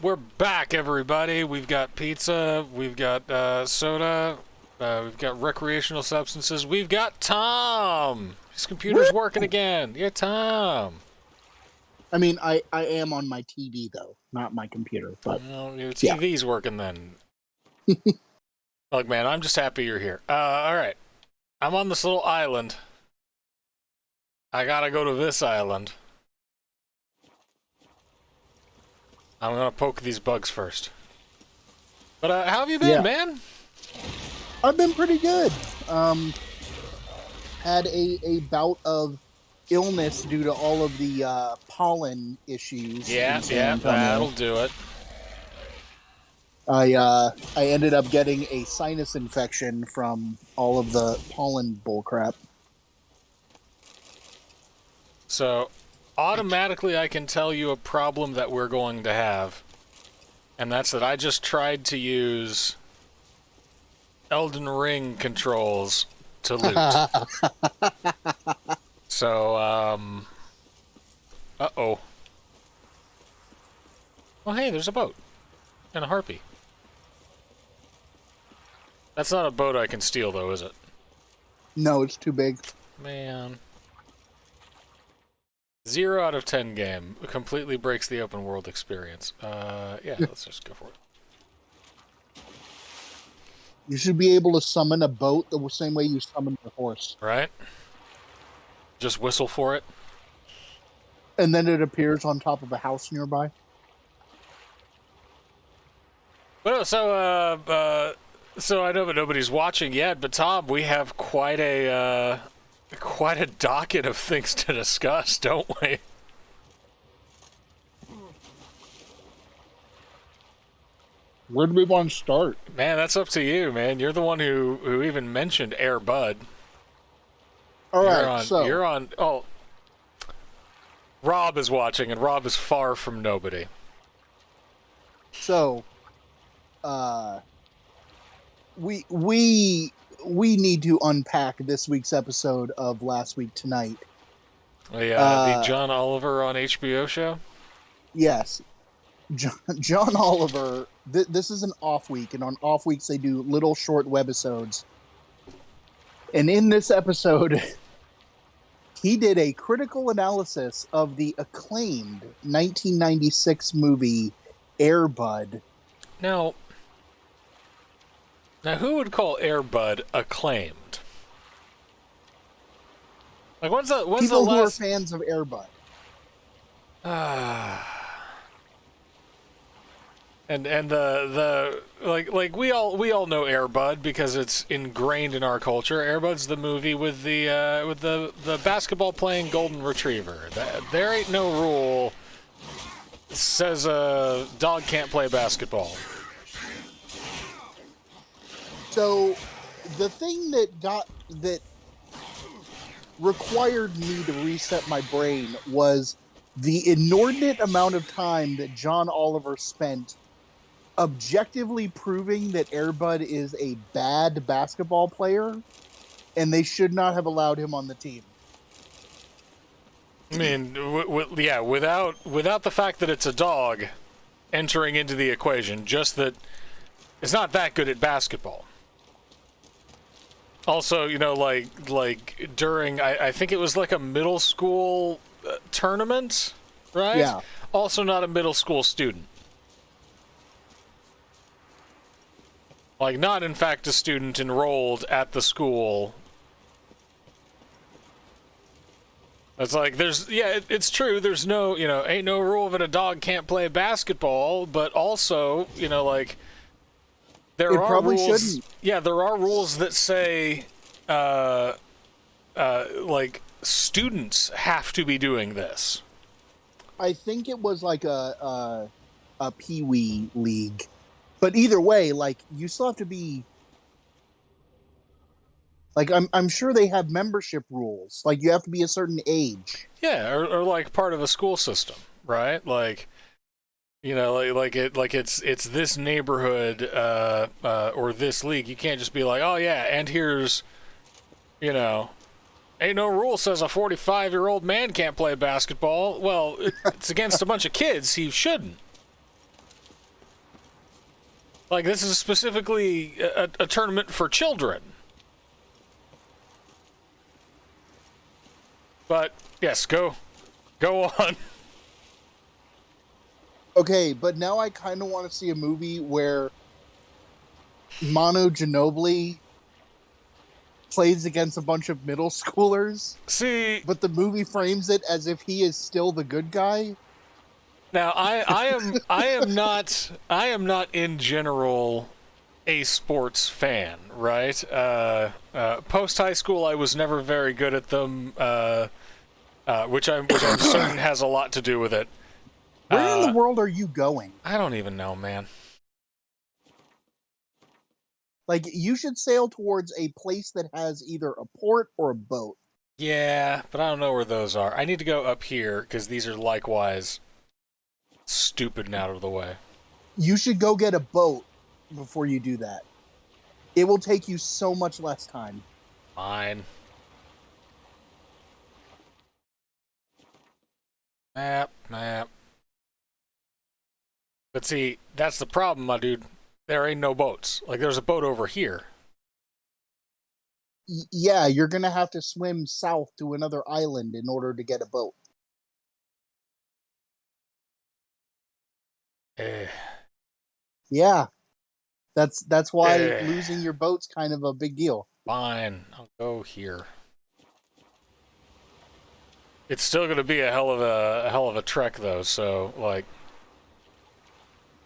We're back, everybody. We've got pizza, we've got soda, we've got recreational substances, we've got Tom! His computer's working again. Yeah, Tom. I mean, I am on my TV, though, not my computer, but Well, your yeah. TV's working then. Look, man, I'm just happy you're here. Alright. I'm on this little island. I gotta go to this island. I'm gonna poke these bugs first. But, how have you been, Yeah. man? I've been pretty good. Had a bout of illness due to all of the pollen issues in San Antonio. That'll do it. I ended up getting a sinus infection from all of the pollen bullcrap. So, automatically I can tell you a problem that we're going to have. And that's that I just tried to use Elden Ring controls to loot. So, uh-oh. Oh, hey, there's a boat. And a harpy. That's not a boat I can steal, though, is it? No, it's too big. Man. 0 out of 10 game. Completely breaks the open world experience. Yeah, let's just go for it. You should be able to summon a boat the same way you summon a horse. Right? Just whistle for it. And then it appears on top of a house nearby. Well, so I know that nobody's watching yet, but Tom, we have quite a docket of things to discuss, don't we? Where do we want to start? Man, that's up to you, man. You're the one who even mentioned Air Bud. All right, you're on. Oh, Rob is watching, and Rob is far from nobody. So, we need to unpack this week's episode of Last Week Tonight. The John Oliver on HBO show. Yes, John Oliver. This is an off week, and on off weeks they do little short webisodes. And in this episode, he did a critical analysis of the acclaimed 1996 movie Air Bud. Now, who would call Air Bud acclaimed? Like, when's the People who are last fans of Air Bud. And the like we all know Air Bud because it's ingrained in our culture. Air Bud's the movie with the basketball playing golden retriever. There ain't no rule says a dog can't play basketball. So the thing that required me to reset my brain was the inordinate amount of time that John Oliver spent objectively proving that Air Bud is a bad basketball player and they should not have allowed him on the team. I mean, without the fact that it's a dog entering into the equation, just that it's not that good at basketball. Also, like during, I think it was like a middle school tournament, right? Yeah. Also not a middle school student. Like, not, in fact, a student enrolled at the school. It's like, it's true, there's no, ain't no rule that a dog can't play basketball, but also, like, there are rules. Shouldn't. Yeah, there are rules that say, like, students have to be doing this. I think it was like a Pee-wee league. But either way, like, you still have to be... Like, I'm sure they have membership rules. Like, you have to be a certain age. Yeah, or like part of a school system, right? Like, it's this neighborhood or this league. You can't just be like, oh yeah, and here's, ain't no rule says a 45-year-old man can't play basketball. Well, it's against a bunch of kids. He shouldn't. Like, this is specifically a tournament for children. But, yes, go on. Okay, but now I kind of want to see a movie where Manu Ginobili plays against a bunch of middle schoolers, See, but the movie frames it as if he is still the good guy. now I am not in general a sports fan, right? Post high school, I was never very good at them, which I'm certain has a lot to do with it. Where in the world are you going? I don't even know, man. Like, you should sail towards a place that has either a port or a boat. Yeah, but I don't know where those are. I need to go up here because these are likewise stupid and out of the way. You should go get a boat before you do that. It will take you so much less time. Fine. Map. But see, that's the problem, my dude. There ain't no boats. Like, there's a boat over here. Yeah, you're going to have to swim south to another island in order to get a boat. Yeah. That's why losing your boat's kind of a big deal. Fine, I'll go here. It's still going to be a hell of a trek, though. So, like,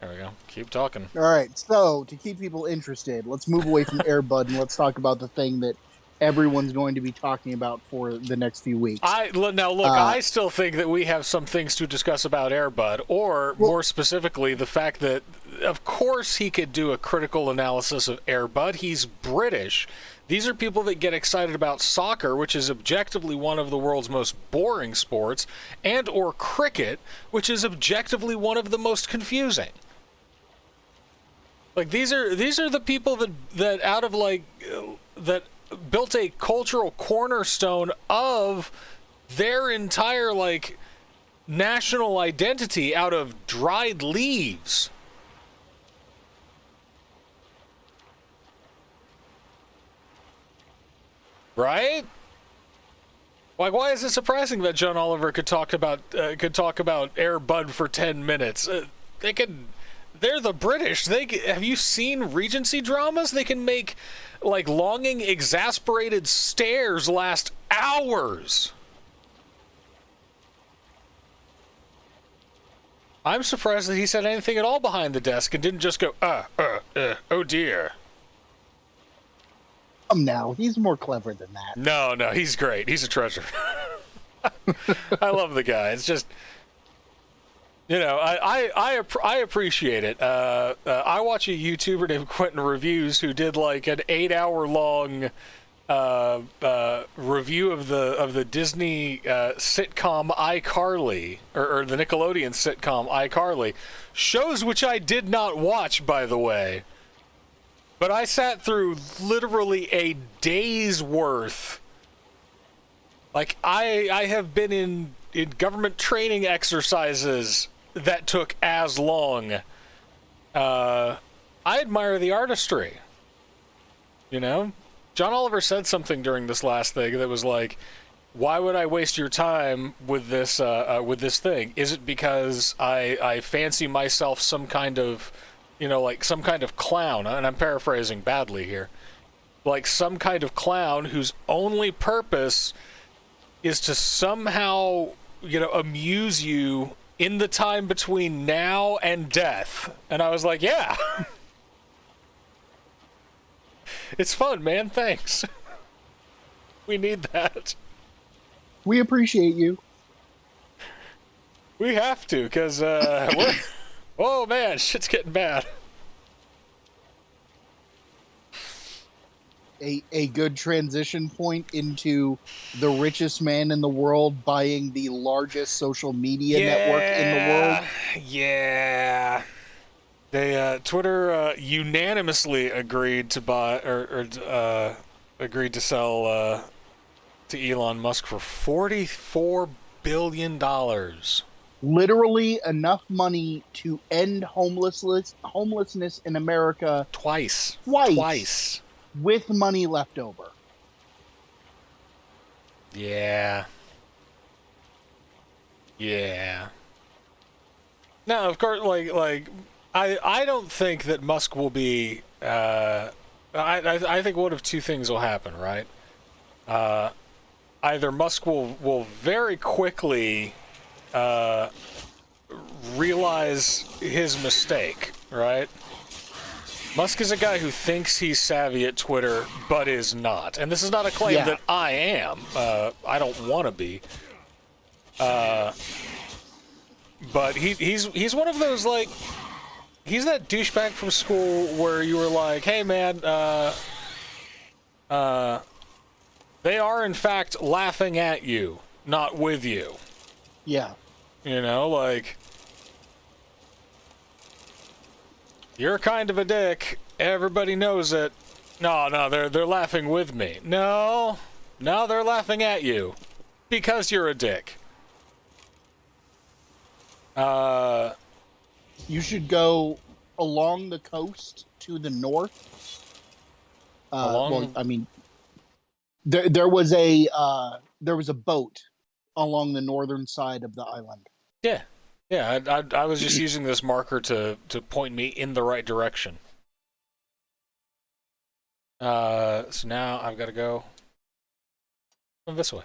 there we go. Keep talking. All right. So to keep people interested, let's move away from Air Bud and let's talk about the thing that everyone's going to be talking about for the next few weeks. I still think that we have some things to discuss about Air Bud, or more specifically, the fact that, of course, he could do a critical analysis of Air Bud. He's British. These are people that get excited about soccer, which is objectively one of the world's most boring sports, and or cricket, which is objectively one of the most confusing. Like, these are the people that out of, like, that built a cultural cornerstone of their entire, like, national identity out of dried leaves. Right? Like, why is it surprising that John Oliver could talk about Air Bud for 10 minutes? They're the British. Have you seen Regency dramas? They can make, like, longing, exasperated stares last hours. I'm surprised that he said anything at all behind the desk and didn't just go, oh dear. Now, he's more clever than that. No, he's great. He's a treasure. I love the guy. It's just, you know, I appreciate it. I watch a YouTuber named Quentin Reviews who did like an 8-hour long review of the Disney sitcom iCarly, or the Nickelodeon sitcom iCarly, shows which I did not watch, by the way. But I sat through literally a day's worth. Like, I have been in government training exercises that took as long. I admire the artistry. You know? John Oliver said something during this last thing that was like, why would I waste your time with this thing? Is it because I fancy myself some kind of, you know, like some kind of clown, and I'm paraphrasing badly here, like some kind of clown whose only purpose is to somehow, you know, amuse you in the time between now and death? And I was like, yeah. It's fun, man. Thanks. We need that. We appreciate you. We have to, because oh man, shit's getting bad. A good transition point into the richest man in the world buying the largest social media network in the world. Yeah. They Twitter unanimously agreed to buy or agreed to sell to Elon Musk for $44 billion. literally enough money to end homelessness in America Twice. twice with money left over. Yeah. Yeah. Now, of course, I don't think that Musk will be. I think one of two things will happen, right? Either Musk will very quickly realize his mistake, right? Musk is a guy who thinks he's savvy at Twitter, but is not. And this is not a claim that I am. I don't want to be. But he's one of those, like, he's that douchebag from school where you were like, hey man, they are in fact laughing at you, not with you. Yeah. You know, like, you're kind of a dick. Everybody knows it. No, they're laughing with me. No, they're laughing at you because you're a dick. You should go along the coast to the north. Well, I mean, there was a boat along the northern side of the island. Yeah. I was just using this marker to point me in the right direction. So now I've got to go this way.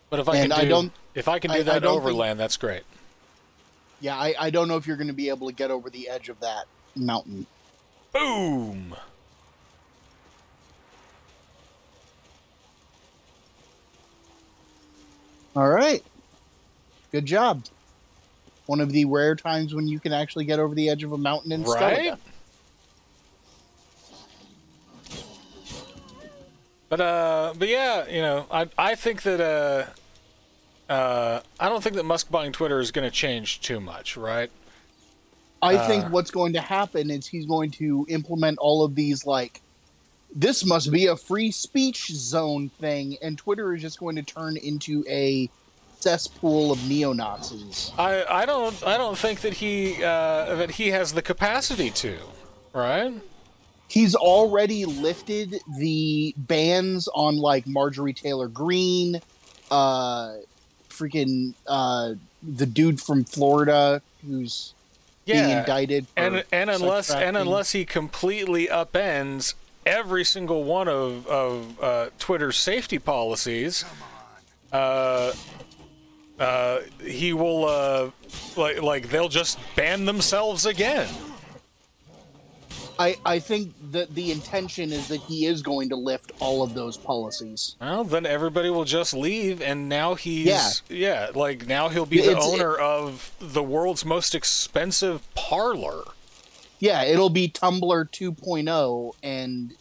But if I can do that overland, that's great. Yeah, I don't know if you're going to be able to get over the edge of that mountain. Boom! All right. Good job. One of the rare times when you can actually get over the edge of a mountain in Skellige. But yeah, you know, I think that I don't think that Musk buying Twitter is going to change too much, right? I think what's going to happen is he's going to implement all of these, like, this must be a free speech zone thing, and Twitter is just going to turn into a cesspool of neo-Nazis. I don't think that he has the capacity to, right? He's already lifted the bans on, like, Marjorie Taylor Greene, the dude from Florida who's being indicted for unless he completely upends every single one of Twitter's safety policies, he will like they'll just ban themselves again. I think that the intention is that he is going to lift all of those policies. Well, then everybody will just leave, and now now he'll be the owner of the world's most expensive parlor. Yeah, it'll be Tumblr 2.0, and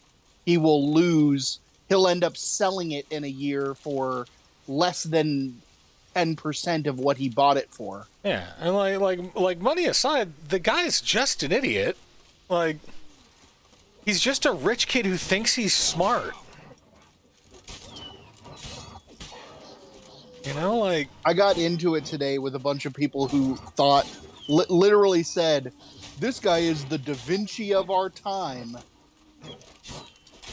he will lose. He'll end up selling it in a year for less than 10% of what he bought it for. Yeah, and like money aside, the guy's just an idiot. Like, he's just a rich kid who thinks he's smart. You know, like, I got into it today with a bunch of people who thought, literally said, this guy is the Da Vinci of our time.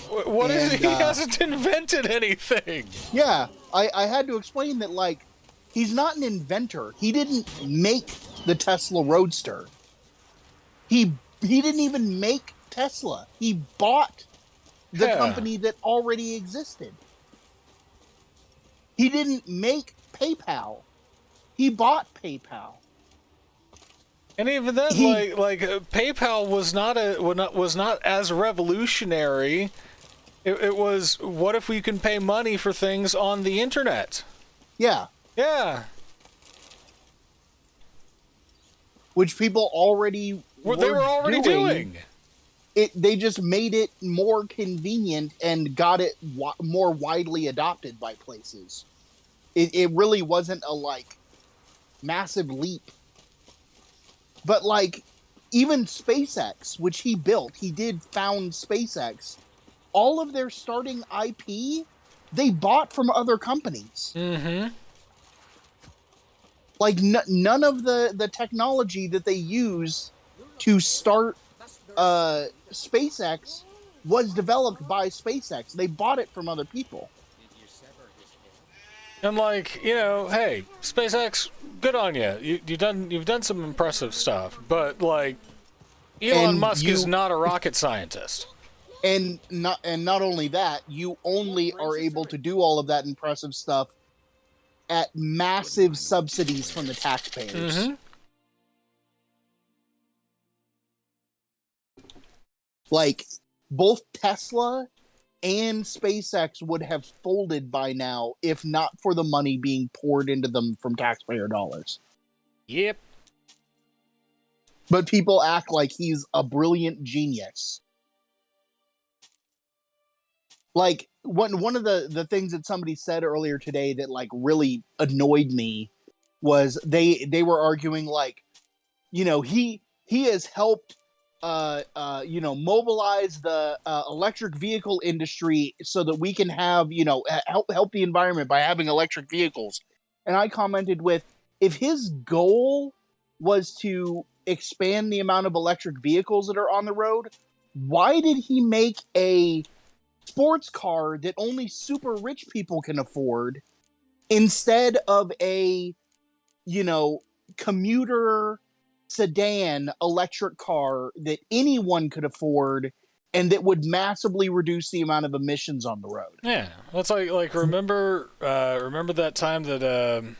What is it? He hasn't invented anything. Yeah, I had to explain that, like, he's not an inventor. He didn't make the Tesla Roadster. He didn't even make Tesla. He bought the company that already existed. He didn't make PayPal. He bought PayPal. And even then, PayPal was not as revolutionary. It was, what if we can pay money for things on the internet? Yeah. Yeah. Which people already they were already doing. They just made it more convenient and got it more widely adopted by places. It really wasn't a, like, massive leap. But, like, even SpaceX, which he built, he did found SpaceX, all of their starting IP, they bought from other companies. Mm-hmm. Like none of the technology that they use to start SpaceX was developed by SpaceX. They bought it from other people. And like, hey, SpaceX, good on you. You've done some impressive stuff, but like, Elon And Musk is you not a rocket scientist. and not only that, you only are able to do all of that impressive stuff at massive subsidies from the taxpayers. Mm-hmm. Like both Tesla and SpaceX would have folded by now if not for the money being poured into them from taxpayer dollars. Yep. But people act like he's a brilliant genius. Like one of the things that somebody said earlier today that like really annoyed me was they were arguing like, he has helped mobilize the electric vehicle industry so that we can have, help the environment by having electric vehicles. And I commented with, if his goal was to expand the amount of electric vehicles that are on the road, why did he make a sports car that only super rich people can afford instead of a, commuter sedan electric car that anyone could afford and that would massively reduce the amount of emissions on the road? Yeah, that's like remember that time that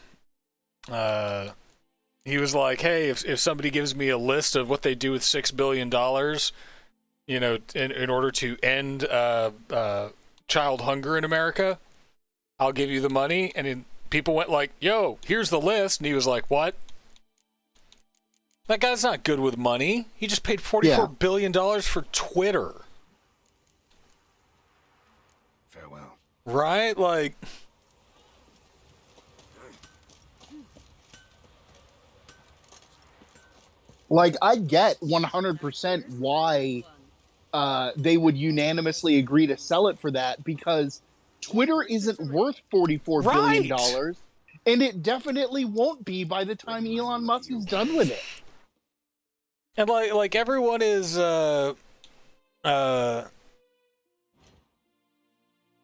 he was like, hey, if somebody gives me a list of what they do with $6 billion, in order to end child hunger in America, I'll give you the money. And people went like, yo, here's the list. And he was like, what? That guy's not good with money. He just paid $44 billion for Twitter. Farewell. Right? Like... Like, I get 100% why they would unanimously agree to sell it for that, because Twitter isn't worth $44 billion dollars, and it definitely won't be by the time Elon Musk is done with it. And like everyone is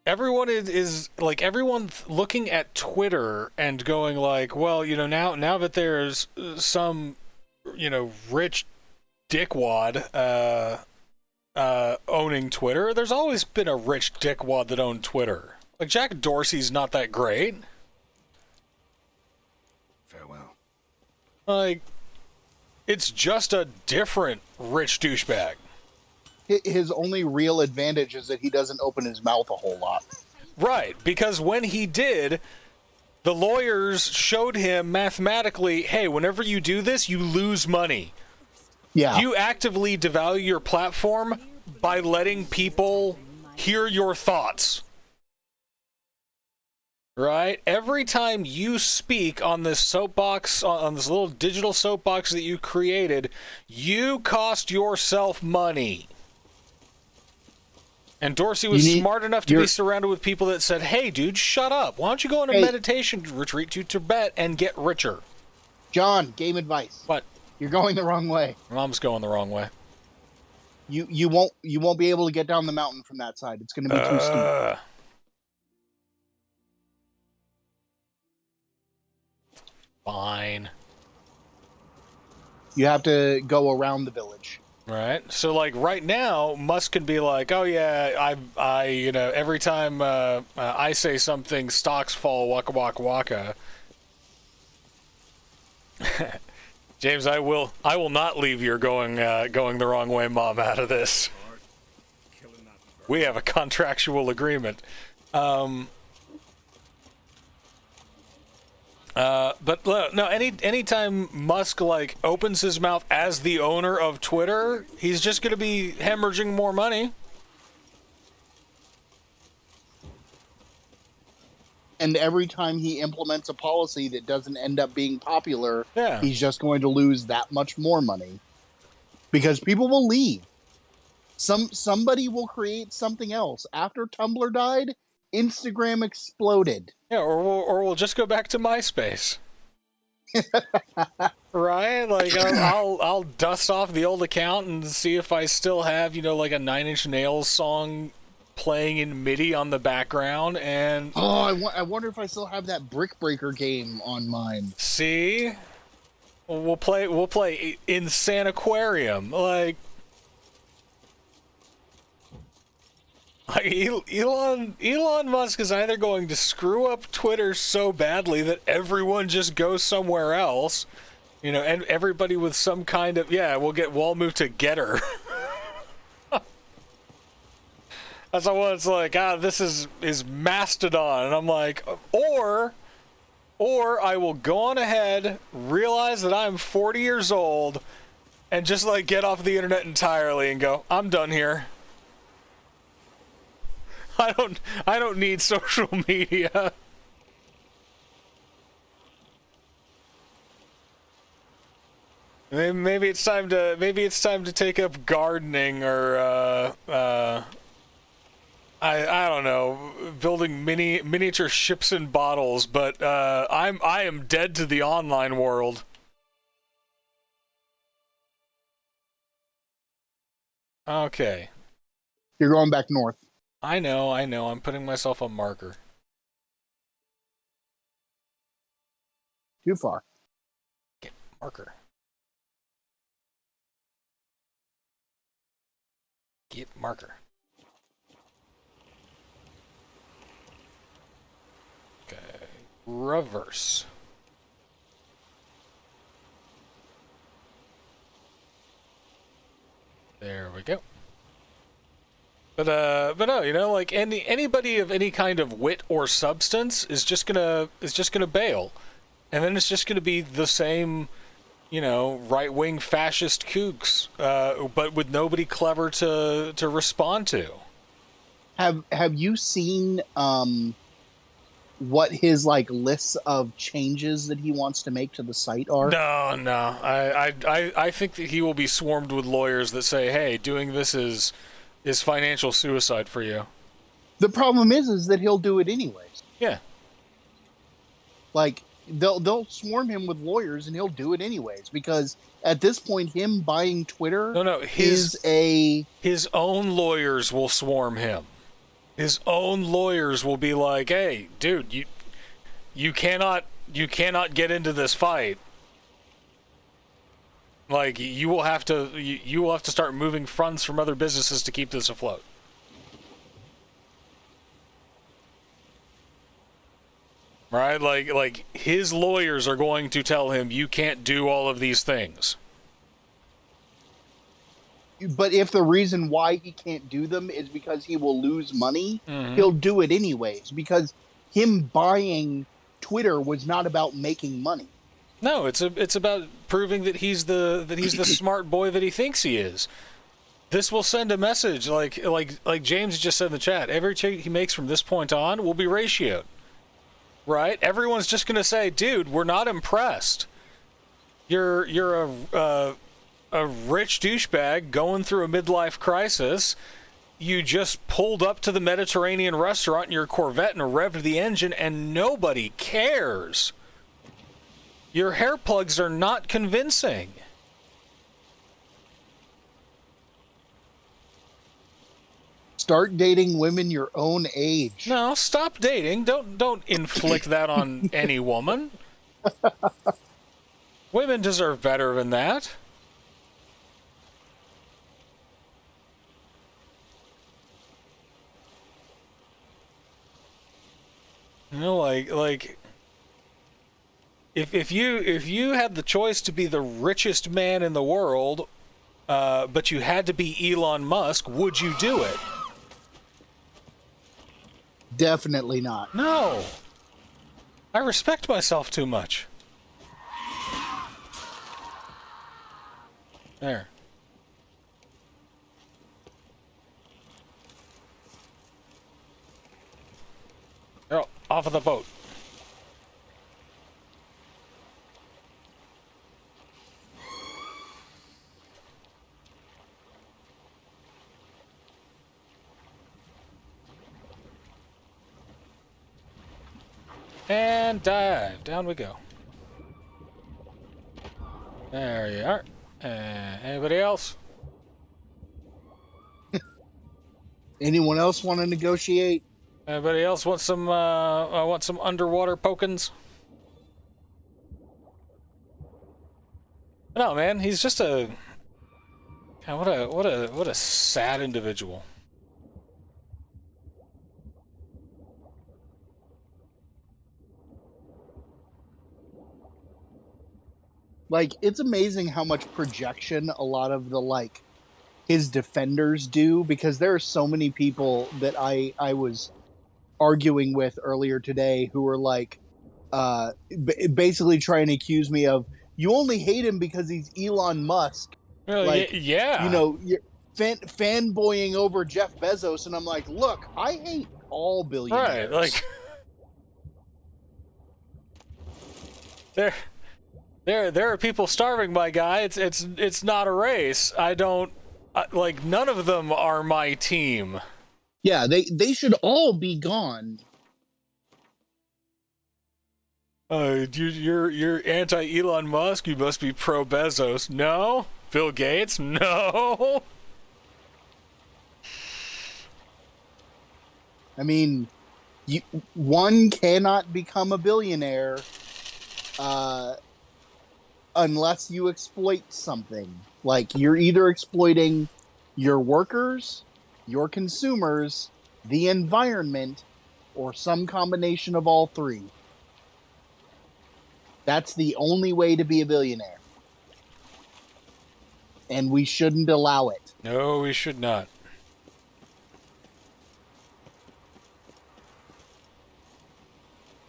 everyone's looking at Twitter and going like, well, now that there's some rich dickwad owning Twitter. There's always been a rich dickwad that owned Twitter. Like, Jack Dorsey's not that great. Farewell. Like, it's just a different rich douchebag. His only real advantage is that he doesn't open his mouth a whole lot. Right, because when he did, the lawyers showed him mathematically, hey, whenever you do this, you lose money. Yeah. You actively devalue your platform by letting people hear your thoughts. Right? Every time you speak on this soapbox, on this little digital soapbox that you created, you cost yourself money. And Dorsey was smart enough to be surrounded with people that said, hey, dude, shut up. Why don't you go on a meditation retreat to Tibet and get richer? John, game advice. What? You're going the wrong way. Mom's going the wrong way. You won't be able to get down the mountain from that side. It's going to be too steep. Fine. You have to go around the village. Right. So, like, right now, Musk can be like, oh, yeah, I every time I say something, stocks fall, waka, waka, waka. James, I will not leave your going the wrong way, Mom, out of this. We have a contractual agreement. But no, anytime Musk like opens his mouth as the owner of Twitter, he's just going to be hemorrhaging more money. And every time he implements a policy that doesn't end up being popular, Yeah. he's just going to lose that much more money. Because people will leave. Somebody will create something else. After Tumblr died, Instagram exploded. Yeah, or we'll just go back to MySpace. Right? Like I'll dust off the old account and see if I still have, like a Nine Inch Nails song playing in MIDI on the background, and Oh, I wonder if I still have that Brick Breaker game on mine. see, we'll play in Aquarium. Elon Musk is either going to screw up Twitter so badly that everyone just goes somewhere else, and everybody with some kind of we'll all move to Getter. That's what it's like. This is Mastodon, and I'm like, or I will go on ahead, realize that I'm 40 years old, and just like get off the internet entirely and go, I'm done here. I don't need social media. Maybe it's time to take up gardening or I don't know, building miniature ships and bottles, but I am dead to the online world. Okay. You're going back north. I know. I'm putting myself on marker. Too far. Get marker. Get marker. Okay. Reverse. There we go. But no, like anybody of any kind of wit or substance is just gonna bail, and then it's just gonna be the same, right-wing fascist kooks, but with nobody clever to respond to. Have you seen what his lists of changes that he wants to make to the site are? No. I think that he will be swarmed with lawyers that say, hey, doing this is financial suicide for you. The problem is that he'll do it anyways. Yeah. Like they'll swarm him with lawyers and he'll do it anyways, because at this point him buying Twitter his own lawyers will swarm him. His own lawyers will be like, "Hey, dude, you cannot get into this fight. Like you will have to start moving funds from other businesses to keep this afloat." Right? Like his lawyers are going to tell him you can't do all of these things. But if the reason why he can't do them is because he will lose money, he'll do it anyways, because him buying Twitter was not about making money. No, it's about proving that he's the smart boy that he thinks he is. This will send a message like James just said in the chat. Every trade he makes from this point on will be ratioed. Right? Everyone's just going to say, "Dude, we're not impressed. You're a rich douchebag going through a midlife crisis. You just pulled up to the Mediterranean restaurant in your Corvette and revved the engine, and nobody cares. Your hair plugs are not convincing." Start dating women your own age. No, stop dating. Don't inflict that on any woman. Women deserve better than that. Like if you had the choice to be the richest man in the world, but you had to be Elon Musk, would you do it? Definitely not. No. I respect myself too much. There. Oh, off of the boat. And dive. Down we go. There you are. Anybody else? Anyone else want to negotiate? Anybody else want some underwater pokins? No, man, he's just a. God, what a sad individual. Like, it's amazing how much projection a lot of the, like, his defenders do, because there are so many people that I was arguing with earlier today who were like, basically trying to accuse me of, you only hate him because he's Elon Musk. Well, Like, you yeah. know, you're fanboying over Jeff Bezos. And I'm like, look, I hate all billionaires. Right, like there are people starving, my guy. It's not a race. I don't like, none of them are my team. Yeah, they should all be gone. You're anti Elon Musk. You must be pro Bezos. No, Bill Gates. No. I mean, one cannot become a billionaire unless you exploit something. Like, you're either exploiting your workers, your consumers, the environment, or some combination of all three. That's the only way to be a billionaire. And we shouldn't allow it. No, we should not.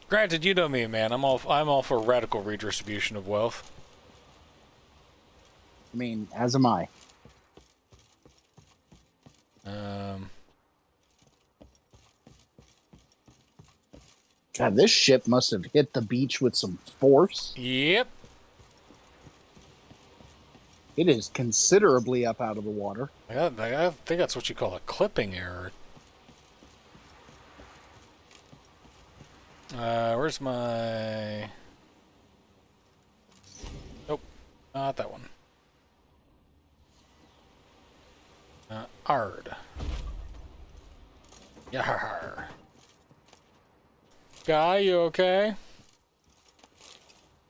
Granted, you know me, man. I'm all for radical redistribution of wealth. I mean, as am I. God, this ship must have hit the beach with some force. Yep. It is considerably up out of the water. I think that's what you call a clipping error. Where's my... Nope, not that one. Ard. Yar. Guy, you okay?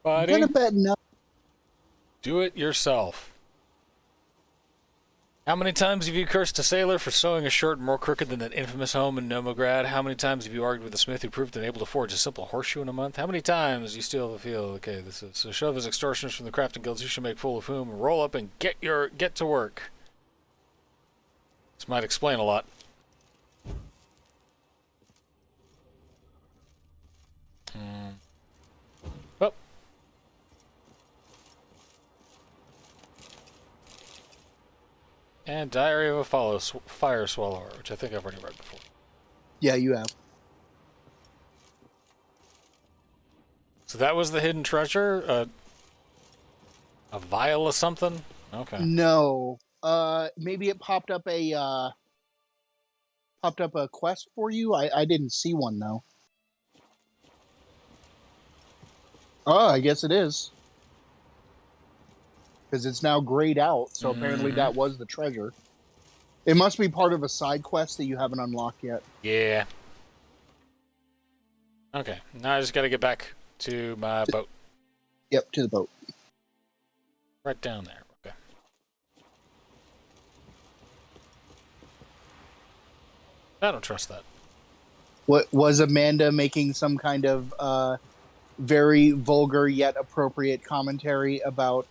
Buddy? I'm gonna bet no. Do it yourself. How many times have you cursed a sailor for sewing a shirt more crooked than that infamous home in Nomograd? How many times have you argued with a smith who proved unable to forge a simple horseshoe in a month? How many times you steal the field? Okay, this is so shove his extortioners from the crafting guilds. You should make full of whom. Roll up and get to work. This might explain a lot. Oh. And Diary of a Fire Swallower, which I think I've already read before. Yeah, you have. So that was the hidden treasure? A vial of something? Okay. No. Maybe it popped up a quest for you. I didn't see one though. Oh, I guess it is. Because it's now grayed out, so apparently that was the treasure. It must be part of a side quest that you haven't unlocked yet. Yeah. Okay, now I just gotta get back to my boat. Yep, to the boat. Right down there, okay. I don't trust that. What was Amanda making some kind of very vulgar yet appropriate commentary about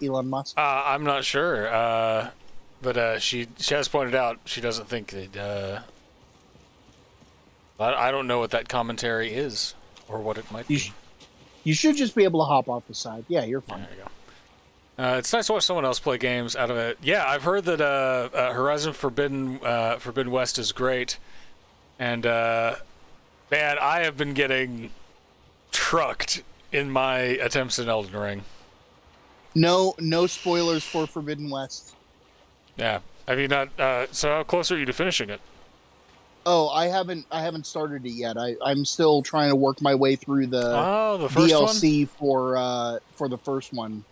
Elon Musk? I'm not sure, but she has pointed out she doesn't think that. I don't know what that commentary is or what it might be. You should just be able to hop off the side. Yeah, you're fine. There you go. It's nice to watch someone else play games out of it. Yeah, I've heard that Horizon Forbidden West is great, and man, I have been getting trucked in my attempts in Elden Ring. No spoilers for Forbidden West. Yeah, have you not? So how close are you to finishing it? Oh, I haven't started it yet. I'm still trying to work my way through the first DLC for the first one.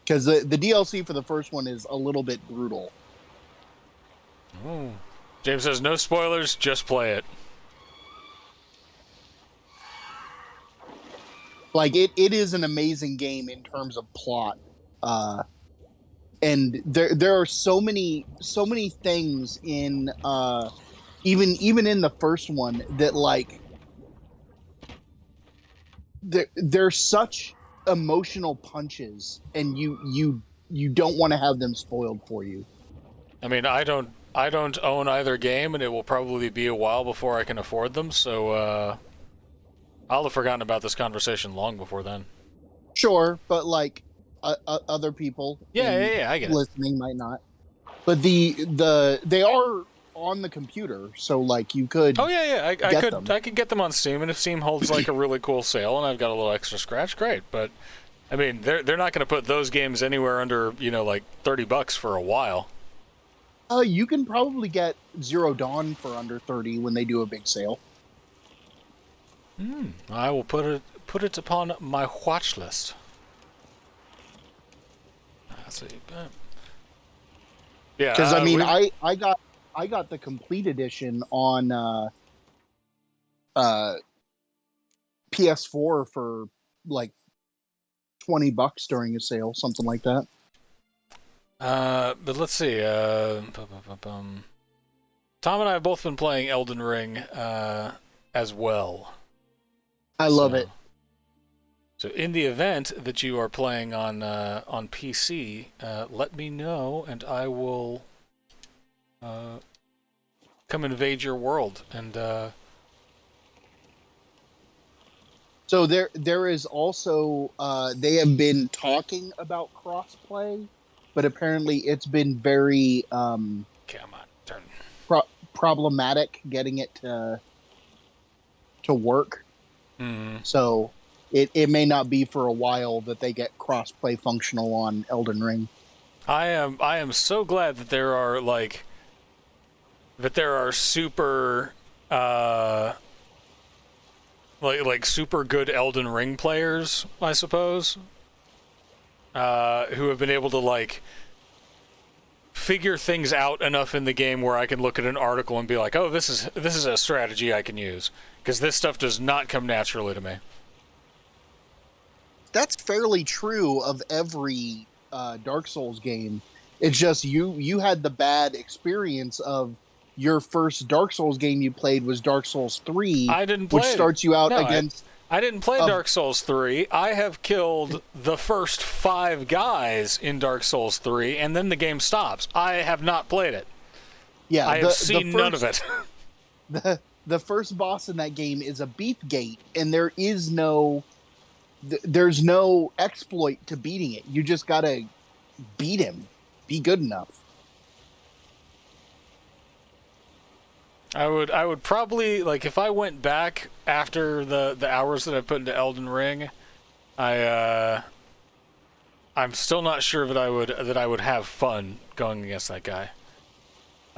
because the DLC for the first one is a little bit brutal. Oh. James says no spoilers, just play it. Like it is an amazing game in terms of plot, and there are so many things in even in the first one that like they're such emotional punches, and you don't want to have them spoiled for you. I mean, I don't own either game, and it will probably be a while before I can afford them. So I'll have forgotten about this conversation long before then. Sure, but like other people, Yeah, I get listening might not. But they are on the computer, so like you could. Oh yeah, I get them. I could get them on Steam, and if Steam holds like a really cool sale, and I've got a little extra scratch, great. But I mean, they're not going to put those games anywhere under like $30 for a while. You can probably get Zero Dawn for under 30 when they do a big sale. I will put it upon my watch list. Let's see. Yeah, because I mean, I got the complete edition on PS4 for like $20 during a sale, something like that. But let's see. Tom and I have both been playing Elden Ring as well. I love it. So in the event that you are playing on PC, let me know, and I will come invade your world. And so there is also they have been talking about crossplay, but apparently it's been very come on, turn. problematic getting it to work. So it may not be for a while that they get crossplay functional on Elden Ring. I am so glad that there are super like super good Elden Ring players, I suppose, who have been able to like figure things out enough in the game where I can look at an article and be like, oh, this is a strategy I can use, because this stuff does not come naturally to me. That's fairly true of every Dark Souls game. It's just you had the bad experience of your first Dark Souls game you played was Dark Souls 3, I didn't play which starts you out against... I didn't play Dark Souls 3. I have killed the first 5 guys in Dark Souls 3, and then the game stops. I have not played it. Yeah, I have seen none of it. The first boss in that game is a beef gate, and there is no... There's no exploit to beating it. You just gotta beat him. Be good enough. I would probably, like, if I went back after the hours that I put into Elden Ring, I'm still not sure that I would have fun going against that guy.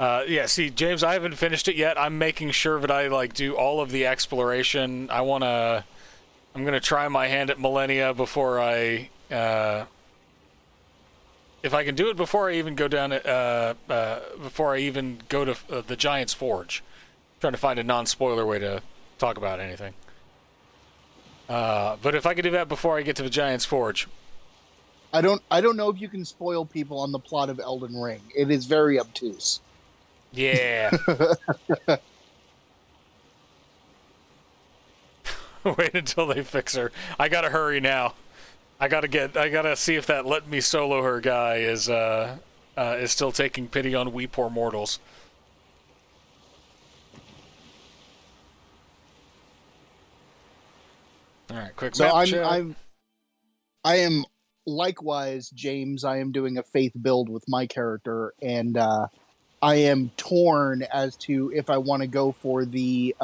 Yeah, see, James, I haven't finished it yet. I'm making sure that I like do all of the exploration. I'm gonna try my hand at Millennia before I if I can do it before I even go down before I even go to the Giant's Forge. I'm trying to find a non-spoiler way to talk about anything. But if I can do that before I get to the Giant's Forge. I don't know if you can spoil people on the plot of Elden Ring. It is very obtuse. Yeah. Wait until they fix her. I gotta hurry now. I gotta see if that let me solo her guy is still taking pity on we poor mortals. All right, quick. So map check. I am likewise, James. I am doing a faith build with my character, and I am torn as to if I want to go for the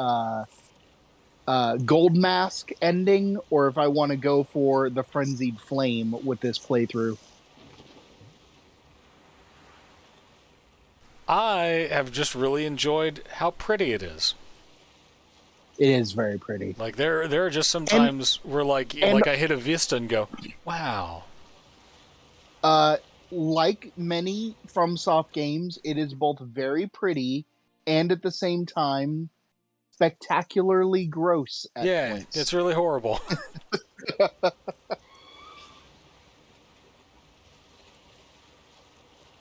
gold mask ending, or if I want to go for the frenzied flame with this playthrough. I have just really enjoyed how pretty it is. It is very pretty. Like there are just some times where like I hit a vista and go, wow. Uh, like many FromSoft games, it is both very pretty and at the same time spectacularly gross at Yeah, it's points. really horrible.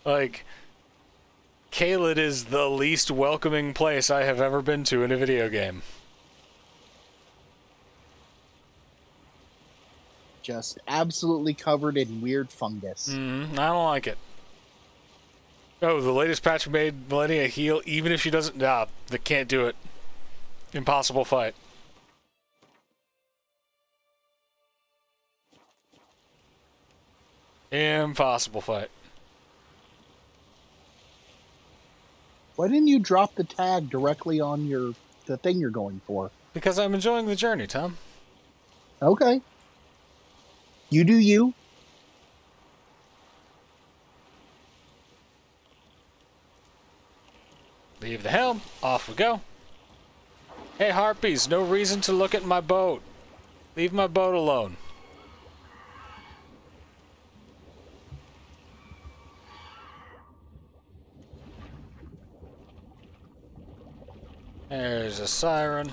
Like, Caelid is the least welcoming place I have ever been to in a video game. Just absolutely covered in weird fungus. I don't like it. Oh, the latest patch made Millennia heal even if she doesn't. Nah, they can't do it. Impossible fight. Impossible fight. Why didn't you drop the tag directly on the thing you're going for? Because I'm enjoying the journey, Tom. Okay. You do you. Leave the helm. Off we go. Hey, Harpies, no reason to look at my boat. Leave my boat alone. There's a siren.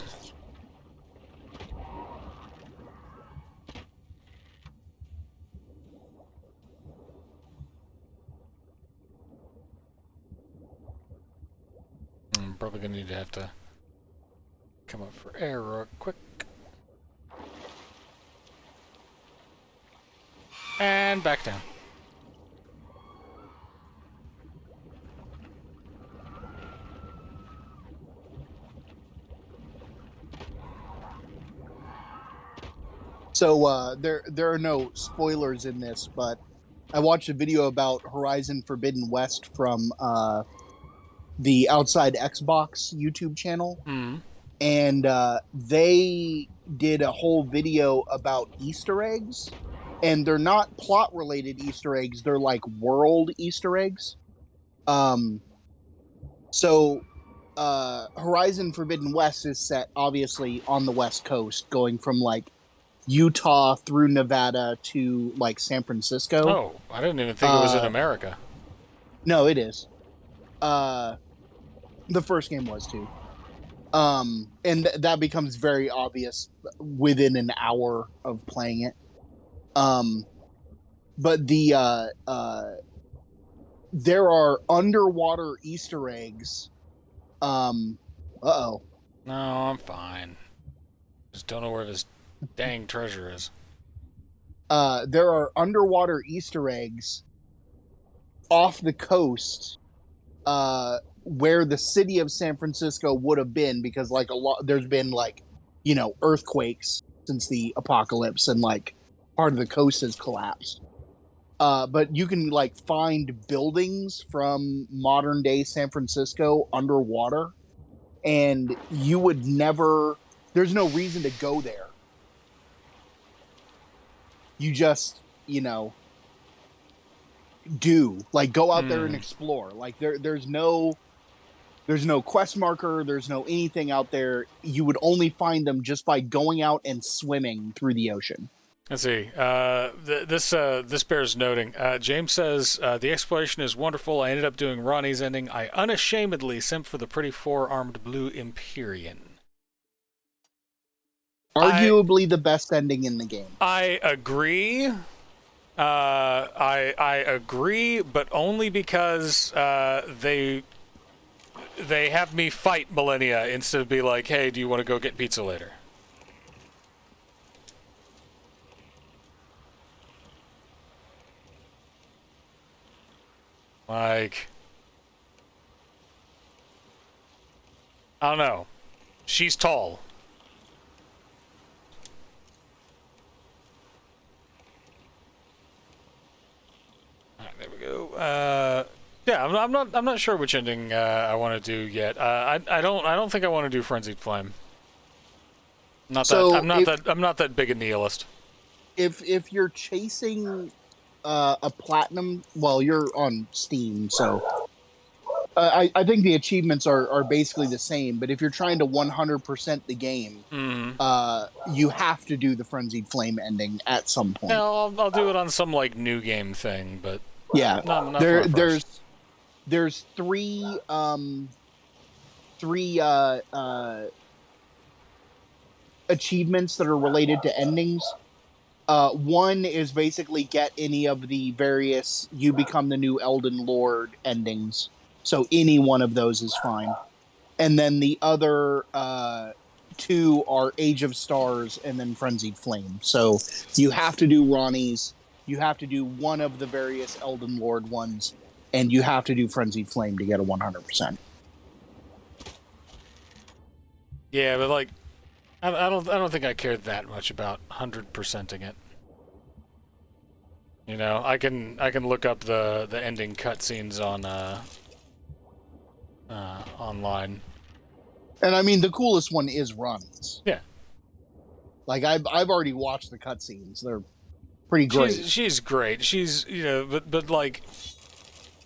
I'm probably gonna need to have to come up for air real quick. And back down. So there are no spoilers in this, but I watched a video about Horizon Forbidden West from the Outside Xbox YouTube channel, and they did a whole video about Easter eggs, and they're not plot related Easter eggs; they're like world Easter eggs. So Horizon Forbidden West is set obviously on the West Coast, going from like Utah through Nevada to like San Francisco. Oh, I didn't even think it was in America. No, it is. The first game was too. And that becomes very obvious within an hour of playing it. But there are underwater Easter eggs. Uh-oh. No, I'm fine. Just don't know where this dang treasure is. There are underwater Easter eggs off the coast, where the city of San Francisco would have been, because like there's been like, earthquakes since the apocalypse, and like part of the coast has collapsed. But you can like find buildings from modern day San Francisco underwater, and you would never. There's no reason to go there. You just, go out there and explore. Like there's no quest marker, there's no anything out there. You would only find them just by going out and swimming through the ocean. Let's see. This bears noting. James says the exploration is wonderful. I ended up doing Ronnie's ending. I unashamedly simped for the pretty four-armed blue Empyrean. Arguably the best ending in the game. I agree. I agree, but only because they have me fight Millennia instead of be like, hey, do you want to go get pizza later? Like, I don't know. She's tall. All right, there we go. Yeah, I'm not sure which ending I want to do yet. I don't think I want to do Frenzied Flame. I'm not that big a nihilist. If you're chasing a platinum, well, you're on Steam, so I think the achievements are basically the same, but if you're trying to 100% the game, you have to do the Frenzied Flame ending at some point. No, I'll do it on some like new game thing, but Yeah, not for my first. there's three achievements that are related to endings. One is basically get any of the various "You Become the New Elden Lord" endings. So any one of those is fine. And then the other two are Age of Stars and then Frenzied Flame. So you have to do Ronnie's, you have to do one of the various Elden Lord ones, and you have to do Frenzied Flame to get a 100%. Yeah, but like, I don't think I care that much about 100%ing it. You know, I can look up the ending cutscenes on online. And I mean, the coolest one is Ronnie's. Yeah. Like I've already watched the cutscenes; they're pretty great. She's great. She's but like,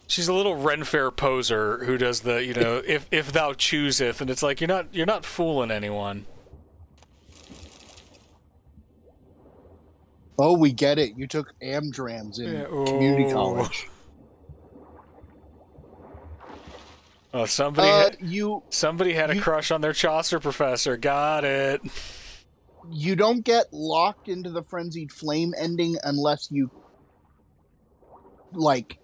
she's a little Ren Fair poser who does the if thou chooseth, and it's like you're not fooling anyone. Oh, we get it. You took Amdrams in community college. Oh, somebody had a crush on their Chaucer professor. Got it. You don't get locked into the Frenzied Flame ending unless you like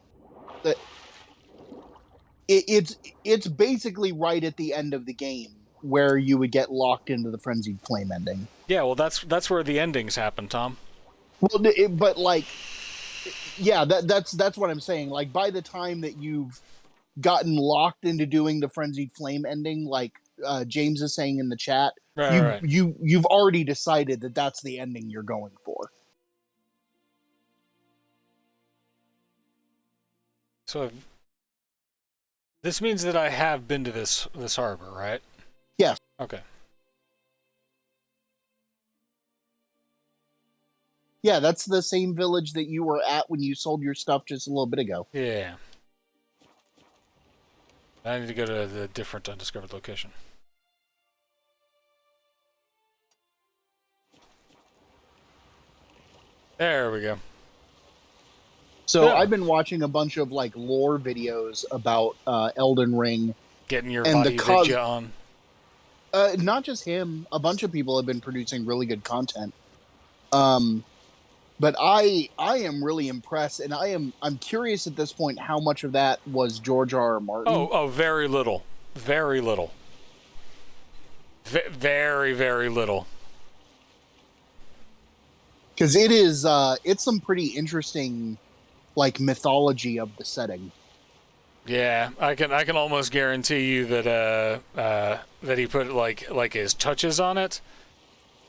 it's basically right at the end of the game where you would get locked into the Frenzied Flame ending. Yeah, well, that's where the endings happen, Tom. Well, but like, yeah, that's what I'm saying. Like, by the time that you've gotten locked into doing the Frenzied Flame ending, like James is saying in the chat, you've already decided that that's the ending you're going for. So this means that I have been to this harbor, right? Yes. Okay. Yeah, that's the same village that you were at when you sold your stuff just a little bit ago. Yeah. I need to go to the different undiscovered location. There we go. So I've been watching a bunch of like lore videos about Elden Ring. Getting your body on. Not just him. A bunch of people have been producing really good content. But I am really impressed, and I'm curious at this point how much of that was George R. R. Martin. Oh, very little. Very little. Very, very little. Because it is it's some pretty interesting like mythology of the setting. Yeah, I can almost guarantee you that that he put like his touches on it.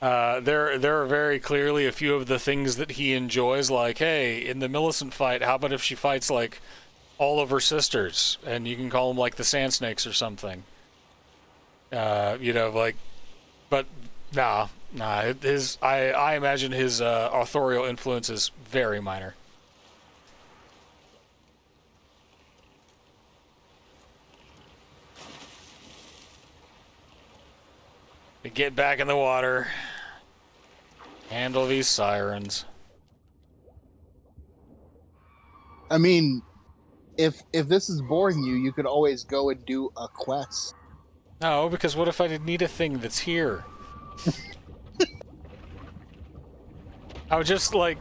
There are very clearly a few of the things that he enjoys, like, hey, in the Millicent fight, how about if she fights like all of her sisters, and you can call them like the Sand Snakes or something. Like, but nah. I imagine his authorial influence is very minor. Get back in the water. Handle these sirens. I mean, if this is boring you, you could always go and do a quest. No, because what if I need a thing that's here? I would just like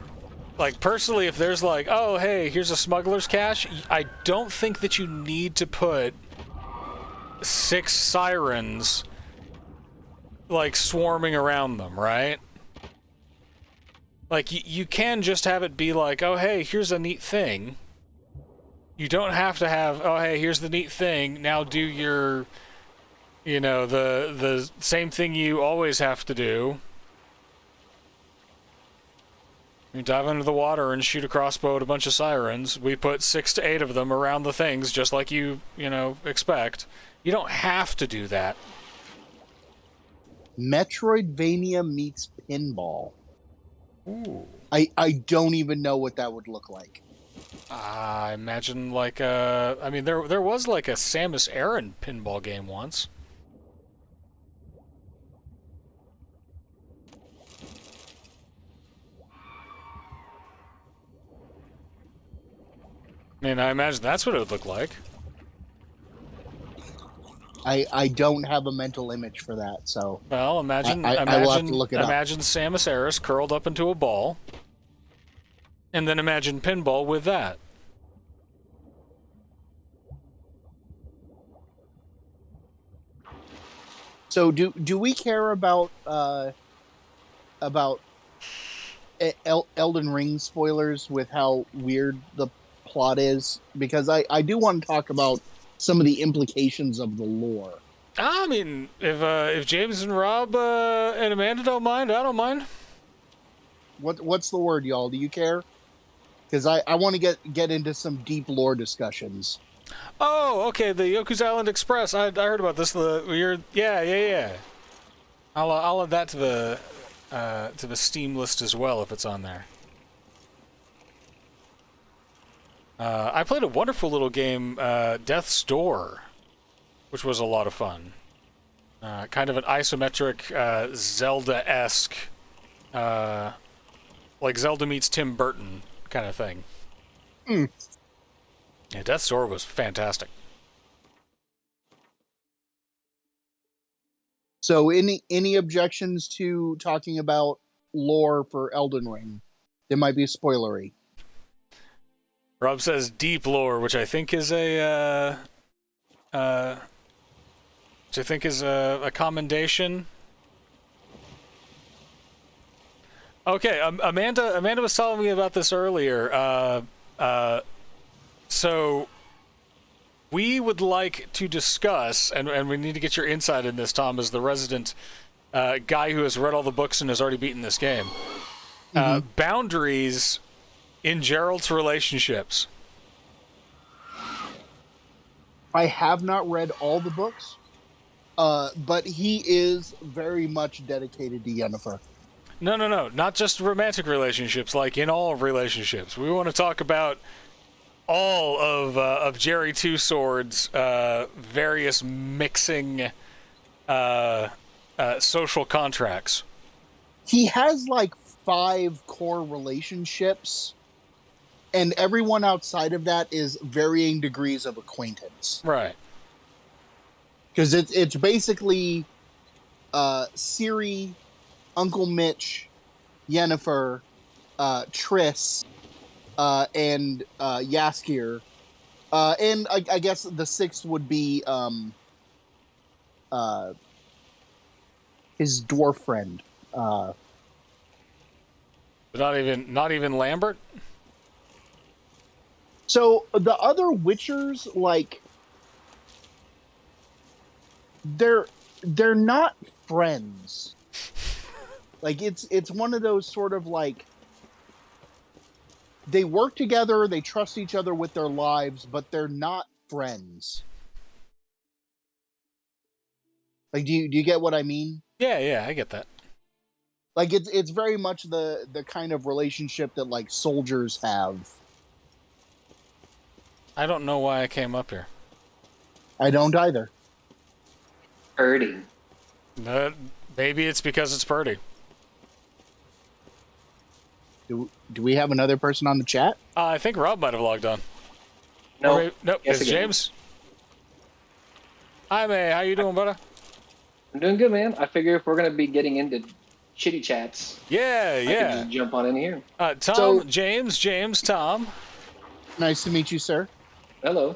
personally, if there's like, oh hey, here's a smuggler's cache, I don't think that you need to put 6 sirens like swarming around them, right? Like you can just have it be like, oh hey, here's a neat thing. You don't have to have, oh hey, here's the neat thing, now do your, the same thing you always have to do. You dive under the water and shoot a crossbow at a bunch of sirens. We put 6 to 8 of them around the things, just like you expect. You don't have to do that. Metroidvania meets pinball. Ooh. I don't even know what that would look like. I imagine like a. I mean, there was like a Samus Aran pinball game once. I mean, I imagine that's what it would look like. I don't have a mental image for that, so Well, imagine I will have to imagine look it up. imagine Samus Aran curled up into a ball, and then imagine pinball with that. So do we care about Elden Ring spoilers with how weird the plot is? Because I do want to talk about some of the implications of the lore. I mean, if James and Rob and Amanda don't mind, I don't mind. What's the word, y'all? Do you care? Because I want to get into some deep lore discussions. Oh, okay, the Yoku's Island Express. I heard about this. Yeah. I'll add that to the Steam list as well if it's on there. I played a wonderful little game, Death's Door, which was a lot of fun. Kind of an isometric Zelda-esque, like Zelda meets Tim Burton kind of thing. Mm. Yeah, Death's Door was fantastic. So any objections to talking about lore for Elden Ring? It might be spoilery. Rob says deep lore, which I think is a commendation. Okay, Amanda was telling me about this earlier. So we would like to discuss, and we need to get your insight in this, Tom, as the resident guy who has read all the books and has already beaten this game. Boundaries in Gerald's relationships. I have not read all the books, but he is very much dedicated to Yennefer. No, not just romantic relationships. Like in all relationships, we want to talk about all of Jerry Two Swords' various mixing social contracts. He has like 5 core relationships, and everyone outside of that is varying degrees of acquaintance. Right. Because it's basically Ciri, Uncle Mitch, Yennefer, Triss, and Yaskir. And I guess the 6th would be his dwarf friend. But not even Lambert. So the other Witchers, like, they're not friends. Like it's one of those sort of like they work together, they trust each other with their lives, but they're not friends. Like, do you get what I mean? Yeah, I get that. Like it's very much the kind of relationship that like soldiers have. I don't know why I came up here. I don't either. Purdy. Maybe it's because it's Purdy. Do we have another person on the chat? I think Rob might have logged on. No. Nope. Yes, It's again. James. Hi, May. How you doing, brother? I'm doing good, man. I figure if we're going to be getting into chitty chats, Yeah. I can just jump on in here. Tom, So- James, Tom. Nice to meet you, sir. Hello.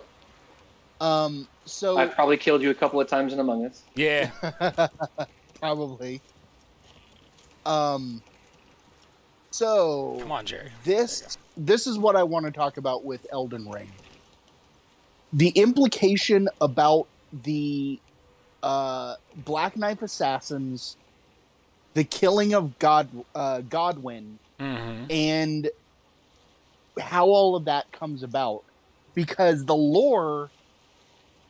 So I've probably killed you a couple of times in Among Us. Yeah. probably. So Come on, Jerry. this is what I want to talk about with Elden Ring. The implication about the Black Knife assassins, the killing of Godwyn, and how all of that comes about. Because the lore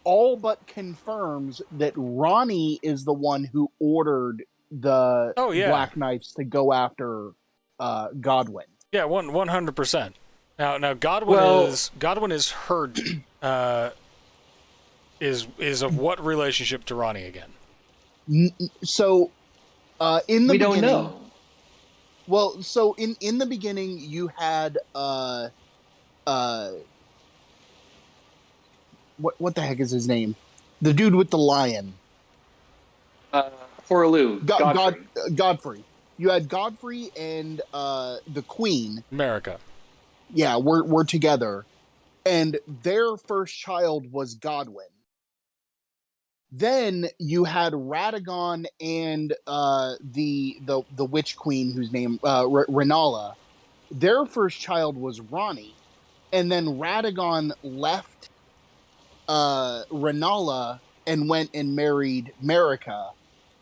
all but confirms that Ronnie is the one who ordered the Oh, yeah. Black Knights to go after Godwyn. Yeah, 100%. Now Godwin is her is of what relationship to Ronnie again? So, in the We beginning, don't know. well, so in the beginning, you had what the heck is his name? The dude with the lion, Forloo, Godfrey. Godfrey. You had Godfrey and the Queen. America. Yeah, we're together, and their first child was Godwin. Then you had Radagon and the witch queen whose name Renala. Their first child was Ronnie, and then Radagon left Renala and went and married Marika.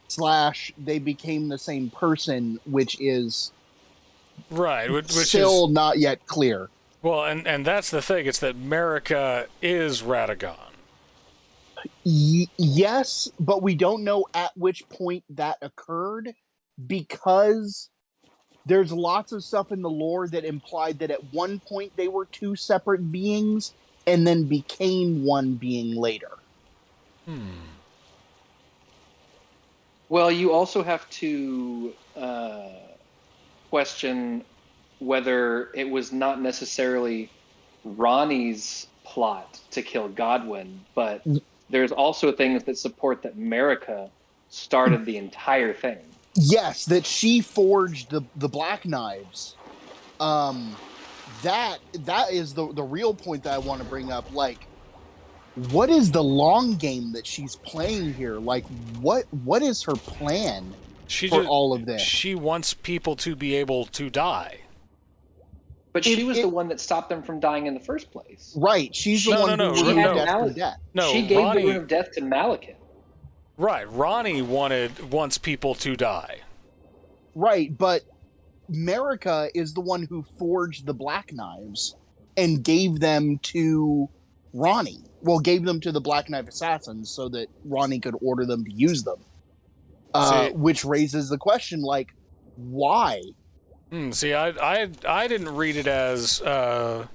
Slash, they became the same person, which is Right, which still is not yet clear. well, and that's the thing. It's that America is Radagon. Yes, but we don't know at which point that occurred because there's lots of stuff in the lore that implied that at one point they were two separate beings and then became one being later. Well, you also have to question whether it was not necessarily Ronnie's plot to kill Godwin, but there's also things that support that Marika started the entire thing. Yes, that she forged the black knives. That is the real point that I want to bring up. Like, what is the long game that she's playing here? Like, what is her plan for all of this? She wants people to be able to die. But she was the one that stopped them from dying in the first place. Right, she's the one who She removed had death from death. No, she gave Ronnie, the rune of death to Malekith. Right, Ronnie wants people to die. Right, but Marika is the one who forged the black knives and gave them to Ronnie. Well, gave them to the Black Knife Assassins so that Ronnie could order them to use them. Which raises the question, like, why? See, I didn't read it as as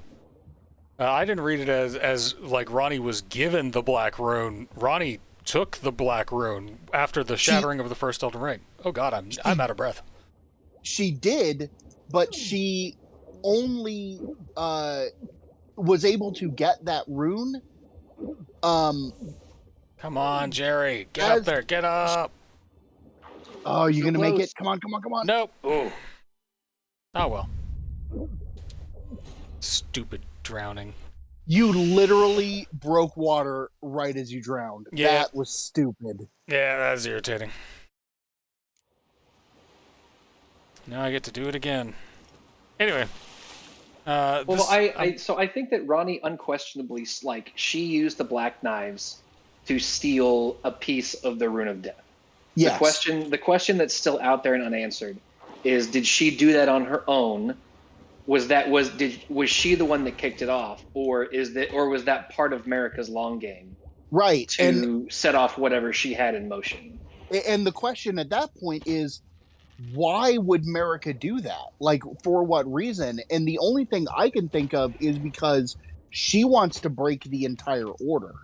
like Ronnie was given the black rune. Ronnie took the black rune after the shattering of the first Elden Ring. Oh God, I'm out of breath. She did, but she only was able to get that rune. Come on, Jerry, get up there, get up. Oh, you're gonna make it? Come on! Nope. Oh. Oh well. Stupid drowning. You literally broke water right as you drowned. Yeah. That was stupid. Yeah, that's irritating. Now I get to do it again. Anyway. So I think that Ronnie unquestionably, like, she used the black knives to steal a piece of the rune of death. Yes. The question that's still out there and unanswered is, did she do that on her own? Was she the one that kicked it off, or was that part of Marika's long game? Right. To set off whatever she had in motion. And the question at that point is, why would Marika do that? Like, for what reason? And the only thing I can think of is because she wants to break the entire order.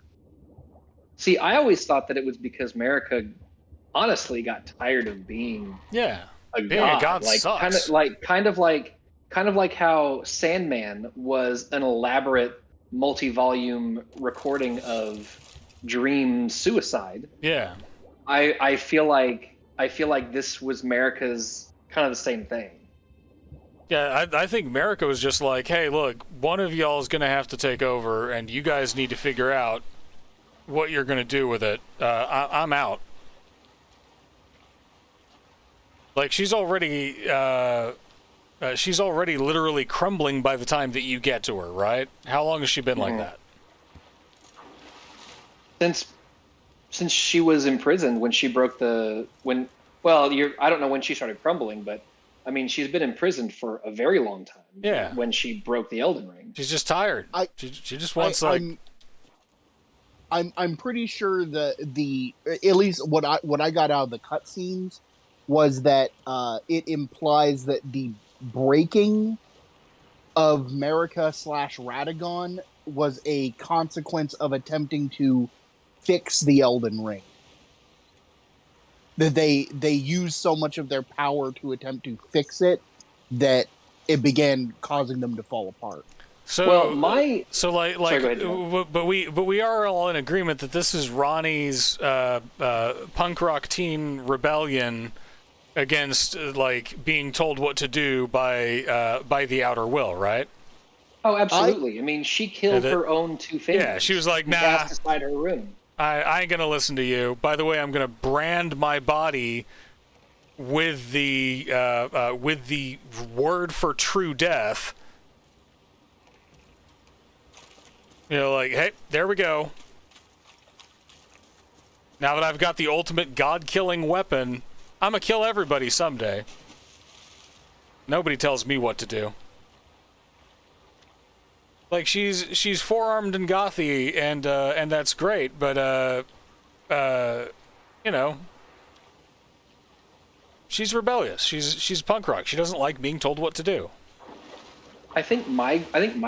See, I always thought that it was because Marika honestly got tired of being a god. Like, sucks. kind of like how Sandman was an elaborate multi-volume recording of Dream's suicide. Yeah. I feel like this was Marika's kind of the same thing. Yeah, I think Marika was just like, hey, look, one of y'all is going to have to take over, and you guys need to figure out what you're going to do with it. I'm out. Like, she's already literally crumbling by the time that you get to her, right? How long has she been like that? Since she was imprisoned when she broke I don't know when she started crumbling, but I mean, she's been imprisoned for a very long time. Yeah. When she broke the Elden Ring. She's just tired. She just wants I'm pretty sure that at least what I got out of the cutscenes was that it implies that the breaking of America / Radagon was a consequence of attempting to fix the Elden Ring. That they used so much of their power to attempt to fix it that it began causing them to fall apart. So, my like, sorry, go ahead, John. but we are all in agreement that this is Ronnie's punk rock teen rebellion against like being told what to do by the outer will, right? Oh, absolutely. I mean, she killed her own two fingers. Yeah, she was like, and nah. cast aside her rune. I ain't gonna listen to you. By the way, I'm gonna brand my body with the word for true death. You know, like, hey, there we go. Now that I've got the ultimate god-killing weapon, I'm gonna kill everybody someday. Nobody tells me what to do. Like, she's four-armed and gothy, and that's great, but you know, she's rebellious. She's punk rock. She doesn't like being told what to do. I think my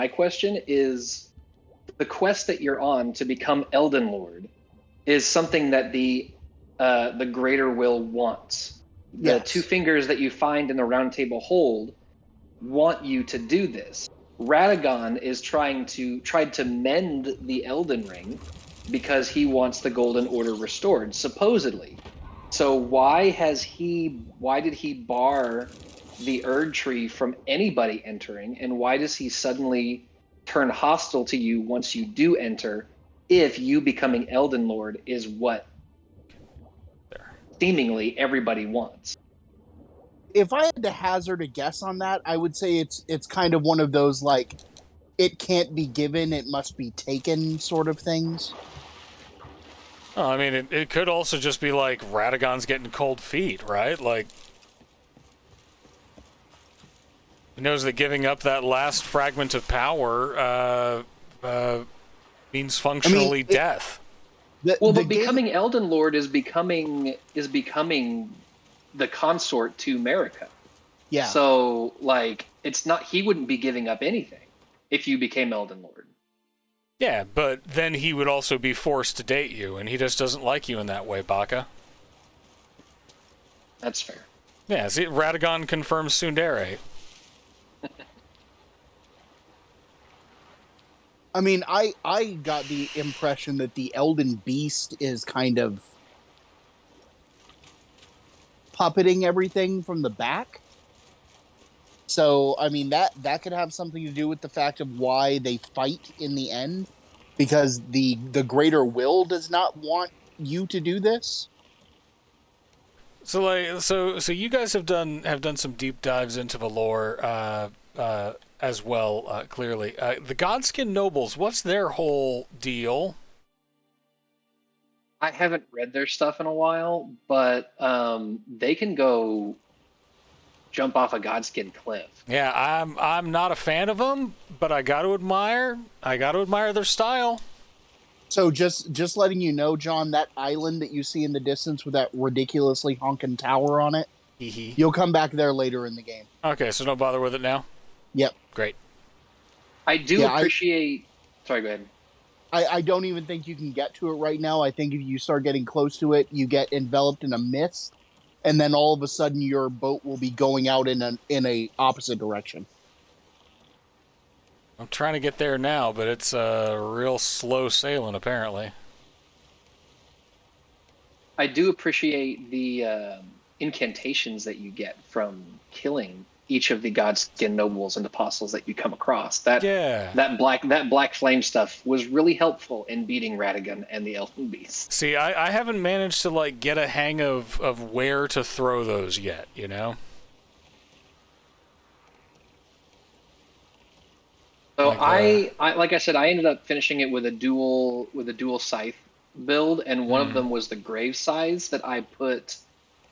question is, the quest that you're on to become Elden Lord is something that the greater will wants. The Yes. two fingers that you find in the round table hold want you to do this. Radagon is tried to mend the Elden Ring because he wants the Golden Order restored, supposedly. So why did he bar the Erd Tree from anybody entering, and why does he suddenly turn hostile to you once you do enter, if you becoming Elden Lord is what seemingly everybody wants? If I had to hazard a guess on that, I would say it's kind of one of those like it can't be given, it must be taken sort of things. Oh, I mean, it could also just be like Radagon's getting cold feet, right? Like, he knows that giving up that last fragment of power means functionally death. But becoming Elden Lord is becoming the consort to Marika. Yeah. So, like, it's not, he wouldn't be giving up anything if you became Elden Lord. Yeah, but then he would also be forced to date you, and he just doesn't like you in that way, Baka. That's fair. Yeah, see, Radagon confirms tsundere. I mean, I got the impression that the Elden Beast is kind of puppeting everything from the back. So, I mean, that could have something to do with the fact of why they fight in the end, because the greater will does not want you to do this. So, like, so you guys have done some deep dives into the lore as well. Clearly, the Godskin nobles. What's their whole deal? I haven't read their stuff in a while, but they can go jump off a Godskin cliff. Yeah, I'm not a fan of them, but I got to admire their style. So just letting you know, John, that island that you see in the distance with that ridiculously honking tower on it, you'll come back there later in the game. Okay, so don't bother with it now? Yep. Great. I do appreciate... Sorry, go ahead. I don't even think you can get to it right now. I think if you start getting close to it, you get enveloped in a mist, and then all of a sudden your boat will be going out in a opposite direction. I'm trying to get there now, but it's real slow sailing, apparently. I do appreciate the incantations that you get from killing each of the Godskin nobles and apostles that you come across. That black flame stuff was really helpful in beating Radagon and the Elfen Beast. See, I haven't managed to like get a hang of where to throw those yet, you know? So like I said, I ended up finishing it with a dual scythe build, and one of them was the grave size that I put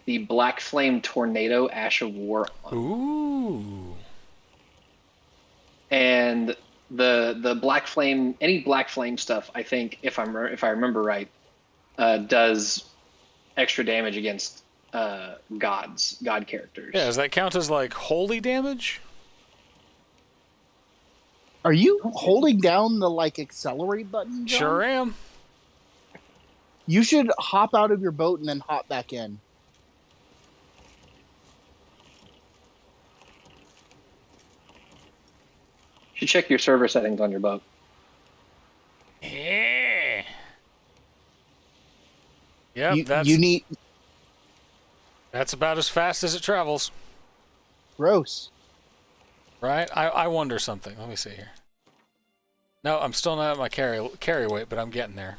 the Black Flame Tornado Ash of War on. Ooh. And the Black Flame, any Black Flame stuff, I think, if I remember right, does extra damage against god characters. Yeah, does that count as like holy damage? Are you holding down the like accelerate button, John? Sure am. You should hop out of your boat and then hop back in. You should check your server settings on your boat. Yeah. Yep, that's about as fast as it travels. Gross. Right? I wonder something. Let me see here. No, I'm still not at my carry weight, but I'm getting there.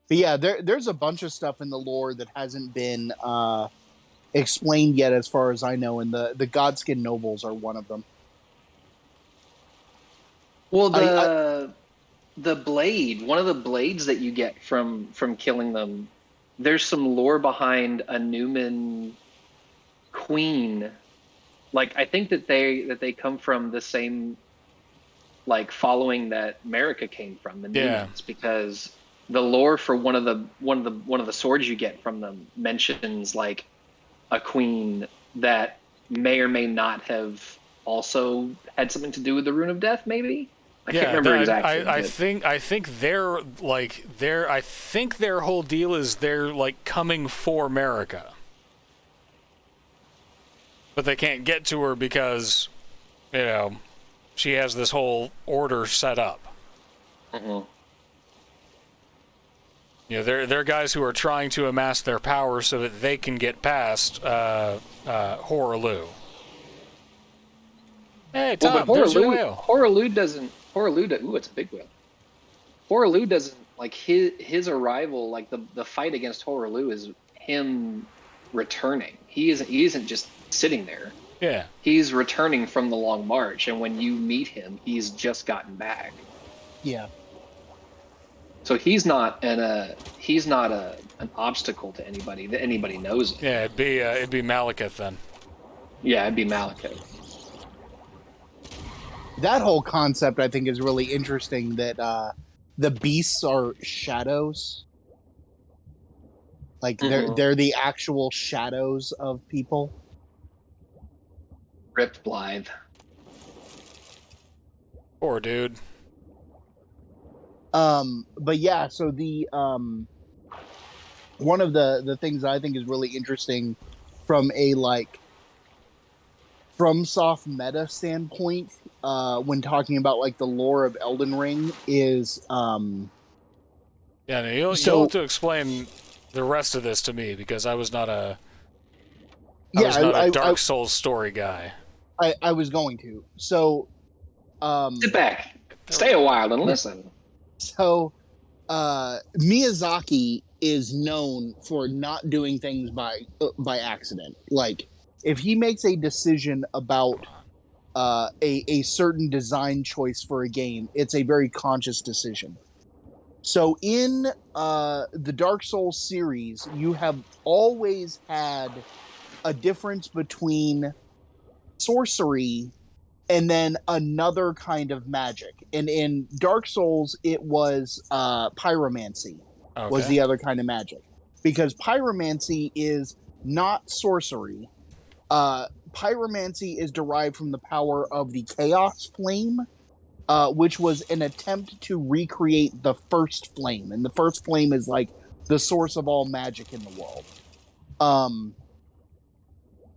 But yeah, there's a bunch of stuff in the lore that hasn't been explained yet, as far as I know, and the Godskin nobles are one of them. Well, the blade, one of the blades that you get from killing them, there's some lore behind a Newman queen. Like, I think that they come from the same like following that America came from, the Newmans, because the lore for one of the swords you get from them mentions like a queen that may or may not have also had something to do with the Rune of Death, maybe. I can't remember exactly. I think they're like I think their whole deal is they're like coming for America, but they can't get to her because, you know, she has this whole order set up. Mm-hmm. You know, they're guys who are trying to amass their power so that they can get past Horaloo. Hey, Tom, well, there's your whale. Horaloo doesn't. Ooh, it's a big whale. Horaloo doesn't, like, his arrival, like the fight against Horaloo is him returning. He isn't just sitting there. Yeah. He's returning from the long march, and when you meet him, he's just gotten back. Yeah. So he's not an obstacle to anybody that anybody knows of. Yeah, it'd be Malekith then. Yeah, it'd be Malekith. That whole concept, I think, is really interesting. That the beasts are shadows, like they're the actual shadows of people. Ripped Blythe. Poor dude. But yeah, so the one of the things I think is really interesting from a like FromSoft meta standpoint, when talking about like the lore of Elden Ring, is yeah, no, you'll have to explain the rest of this to me, because I was not a Dark Souls story guy. I was going to. So sit back, stay a while and listen. So Miyazaki is known for not doing things by accident. Like, if he makes a decision about a certain design choice for a game, it's a very conscious decision. So in the Dark Souls series, you have always had a difference between sorcery and then another kind of magic. And in Dark Souls, it was pyromancy was the other kind of magic. Because pyromancy is not sorcery. Pyromancy is derived from the power of the Chaos Flame, which was an attempt to recreate the first flame. And the first flame is like the source of all magic in the world.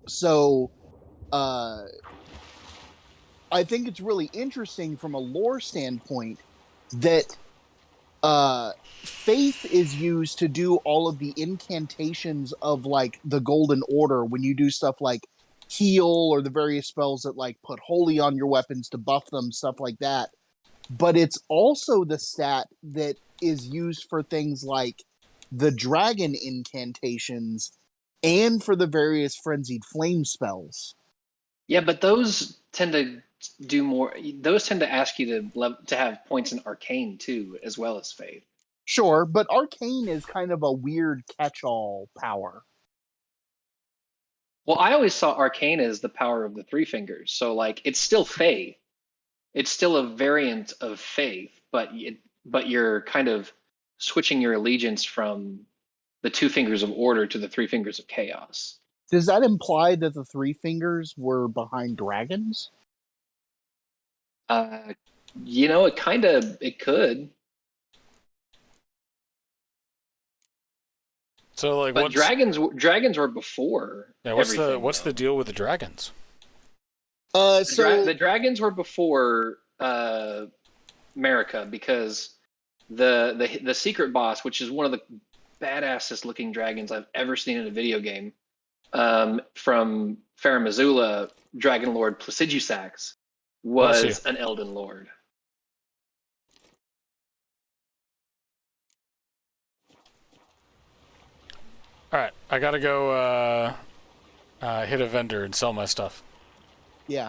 So I think it's really interesting from a lore standpoint that faith is used to do all of the incantations of like the Golden Order when you do stuff like heal, or the various spells that like put holy on your weapons to buff them, stuff like that. But it's also the stat that is used for things like the dragon incantations and for the various frenzied flame spells. Yeah, but those tend to do more. Those tend to ask you to have points in arcane too, as well as faith. Sure, but arcane is kind of a weird catch-all power. Well, I always saw arcane as the power of the three fingers. So like, it's still faith. It's still a variant of faith, but you're kind of switching your allegiance from the two fingers of order to the three fingers of chaos. Does that imply that the three fingers were behind dragons? It could. So like, But dragons were before. Yeah, what's everything, the deal with the dragons? The dragons were before America, because the secret boss, which is one of the badassest looking dragons I've ever seen in a video game, from Farum Azula, Dragon Lord Placidusax, was an Elden Lord. All right, I gotta go hit a vendor and sell my stuff. Yeah.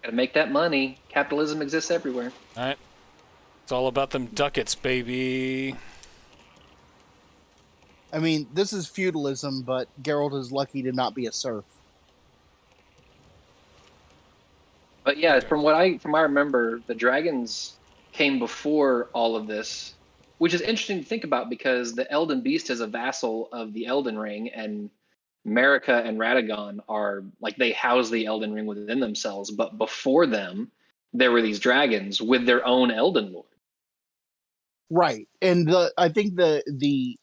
Gotta make that money. Capitalism exists everywhere. All right, it's all about them ducats, baby. I mean, this is feudalism, but Geralt is lucky to not be a serf. But yeah, from what I remember, the dragons came before all of this, which is interesting to think about, because the Elden Beast is a vassal of the Elden Ring, and Marika and Radagon are like, they house the Elden Ring within themselves. But before them, there were these dragons with their own Elden Lord. Right, and I think the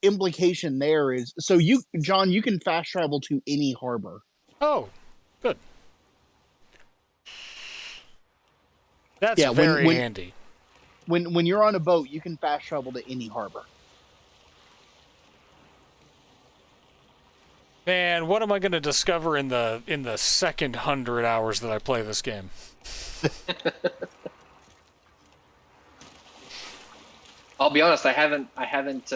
implication there is, so you, John, you can fast travel to any harbor. Oh, good. That's Yeah, very handy. When you're on a boat, you can fast travel to any harbor. Man, what am I going to discover in the second 100 hours that I play this game? I'll be honest, I haven't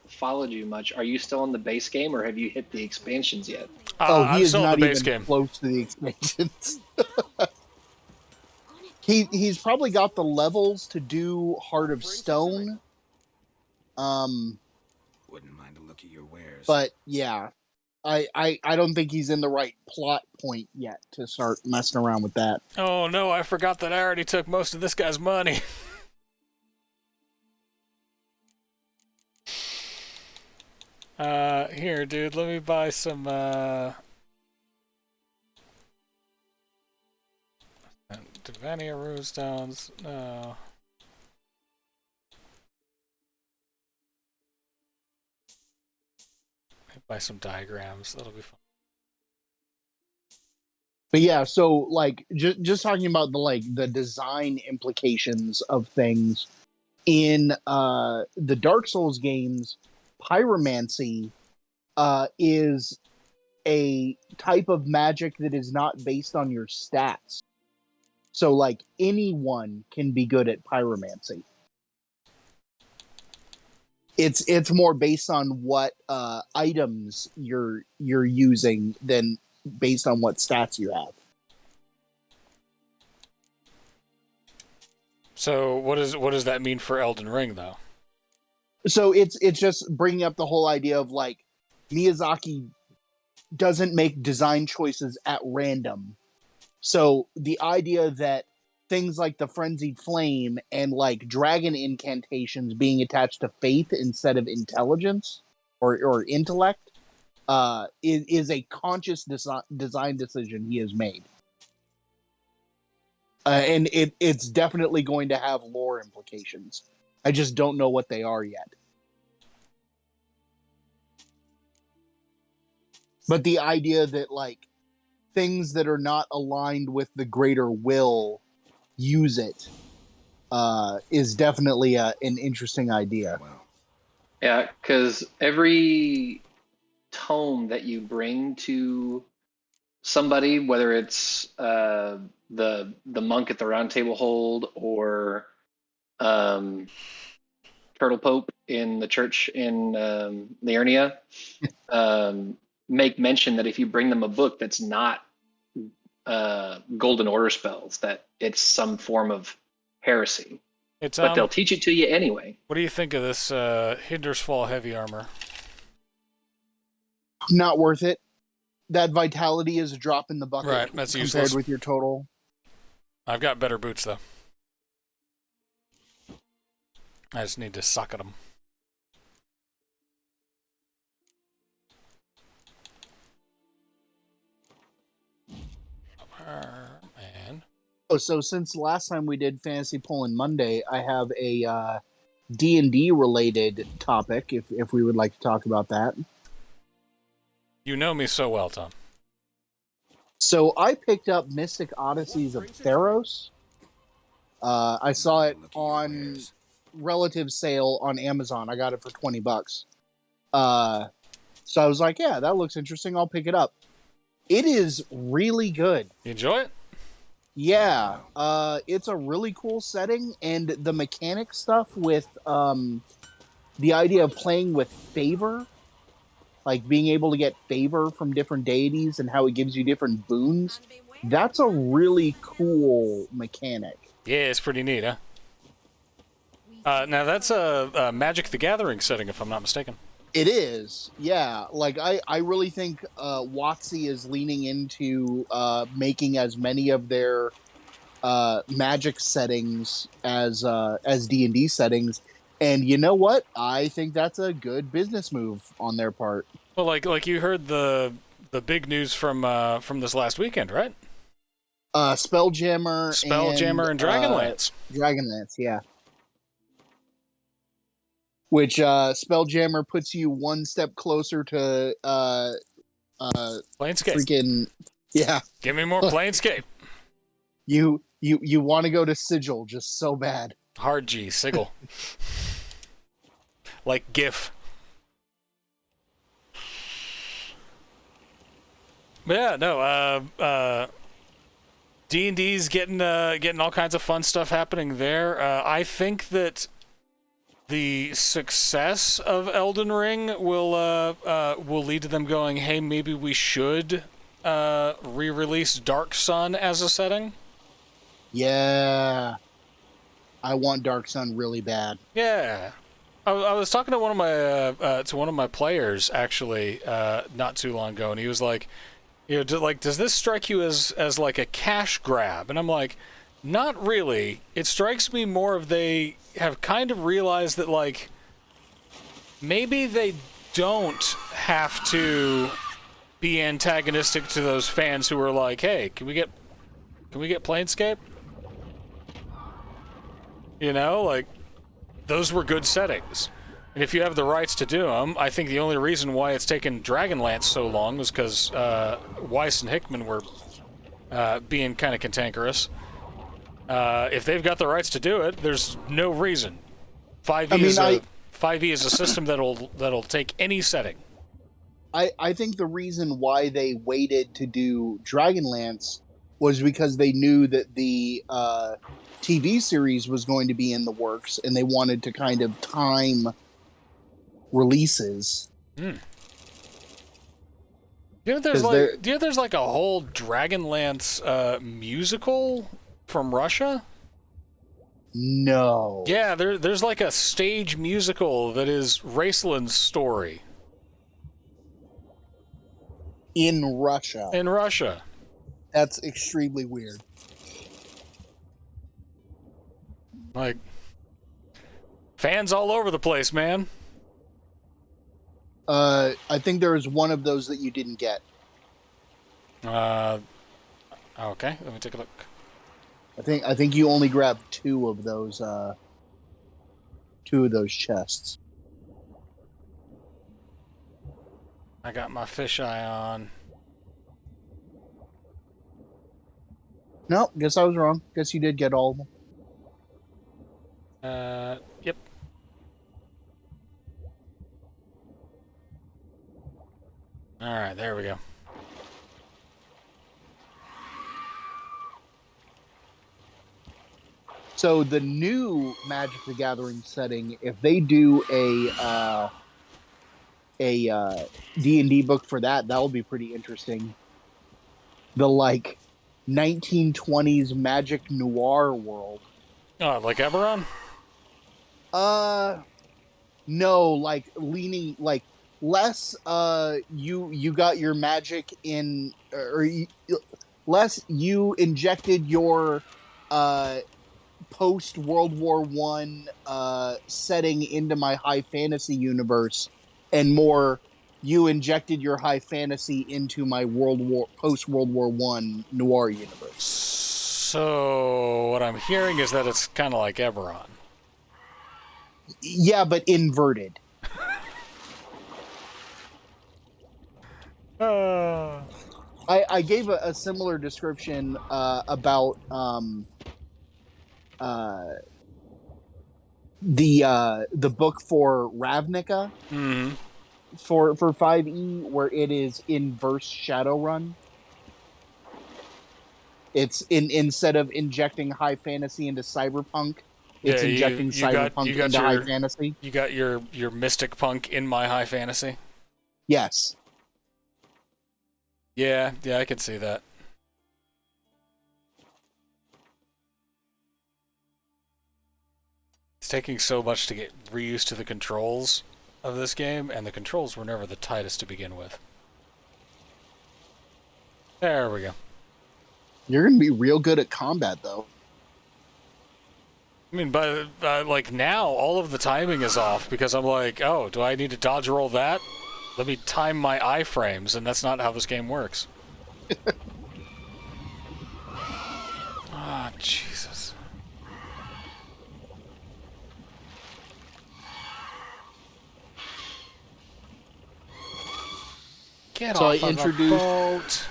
followed you much. Are you still in the base game, or have you hit the expansions yet? I'm is still not in the base even game. close to the expansions. He's probably got the levels to do Heart of Stone. Wouldn't mind a look at your wares. But yeah, I don't think he's in the right plot point yet to start messing around with that. Oh no, I forgot that I already took most of this guy's money. Here, dude, let me buy some, Devania Runestones. No. Buy some diagrams. That'll be fun. But yeah, so like just talking about the design implications of things in the Dark Souls games, pyromancy is a type of magic that is not based on your stats. So like anyone can be good at pyromancy. It's more based on what items you're using than based on what stats you have. So what does that mean for Elden Ring, though? So it's just bringing up the whole idea of like Miyazaki doesn't make design choices at random. So the idea that things like the Frenzied Flame and like dragon incantations being attached to faith instead of intelligence or intellect is a conscious design decision he has made. And it's definitely going to have lore implications. I just don't know what they are yet. But the idea that like things that are not aligned with the greater will use it is definitely an interesting idea. Well, Yeah, because every tome that you bring to somebody, whether it's the monk at the Round Table Hold, or Turtle Pope in the church in Liurnia, make mention that if you bring them a book that's not Golden Order spells, that it's some form of heresy. It's But they'll teach it to you anyway. What do you think of this Hindersfall heavy armor? Not worth it. That vitality is a drop in the bucket, Right, that's compared useless. with your total. I've got better boots, though. I just need to socket them. Oh, so since last time we did Fantasy Poland Monday, I have a D&D related topic, if we would like to talk about that. You know me so well, Tom. So I picked up Mystic Odysseys of Theros. I saw it on relative sale on Amazon. I got it for $20. So I was like, yeah, that looks interesting. I'll pick it up. It is really good. You enjoy it? Yeah. It's a really cool setting, and the mechanic stuff with the idea of playing with favor, like being able to get favor from different deities and how it gives you different boons, that's a really cool mechanic. Yeah, it's pretty neat, huh? Now that's a Magic the Gathering setting, if I'm not mistaken. It is, yeah. Like I really think WotC is leaning into making as many of their Magic settings as D&D settings, and you know what? I think that's a good business move on their part. Well, like you heard the big news from this last weekend, right? Spelljammer and Dragonlance. Dragonlance, yeah. Which Spelljammer puts you one step closer to Planescape. Freaking yeah. Give me more Planescape. You want to go to Sigil just so bad. Hard G, Sigil. Like GIF. But yeah, no, D&D's getting all kinds of fun stuff happening there. I think that the success of Elden Ring will lead to them going, hey, maybe we should re-release Dark Sun as a setting. Yeah, I want Dark Sun really bad. Yeah, I was talking to one of my players actually not too long ago, and he was like, does this strike you as like a cash grab? And I'm like, not really. It strikes me more of they have kind of realized that, like, maybe they don't have to be antagonistic to those fans who are like, hey, can we get Planescape? You know, like, those were good settings. And if you have the rights to do them, I think the only reason why it's taken Dragonlance so long was because Weiss and Hickman were being kind of cantankerous. If they've got the rights to do it, there's no reason. 5e is a system that'll take any setting. I think the reason why they waited to do Dragonlance was because they knew that the TV series was going to be in the works, and they wanted to kind of time releases. Do you know there's like a whole Dragonlance musical from Russia? No. Yeah, there's like a stage musical that is Raceland's story. In Russia. In Russia. That's extremely weird. Like, fans all over the place, man. I think there is one of those that you didn't get. Okay, let me take a look. I think you only grabbed two of those chests. I got my fisheye on. No, guess I was wrong. Guess you did get all of them. Yep. All right, there we go. So the new Magic the Gathering setting, if they do a D&D book for that will be pretty interesting. The like 1920s magic noir world. Oh, like Eberron? No, like leaning like less you got your magic in, or less you injected your post World War One setting into my high fantasy universe, and more you injected your high fantasy into my post World War One noir universe. So what I'm hearing is that it's kind of like Eberron. Yeah, but inverted. I gave a similar description about the book for Ravnica for 5e, where it is inverse Shadowrun. It's instead of injecting high fantasy into cyberpunk, it's injecting cyberpunk into high fantasy. You got your mystic punk in my high fantasy. Yes. Yeah, I can see that. It's taking so much to get reused to the controls of this game, and the controls were never the tightest to begin with. There we go. You're going to be real good at combat, though. I mean, but like now, all of the timing is off because I'm like, oh, do I need to dodge roll that? Let me time my iframes, and that's not how this game works. Ah, Jesus. Get off of the boat.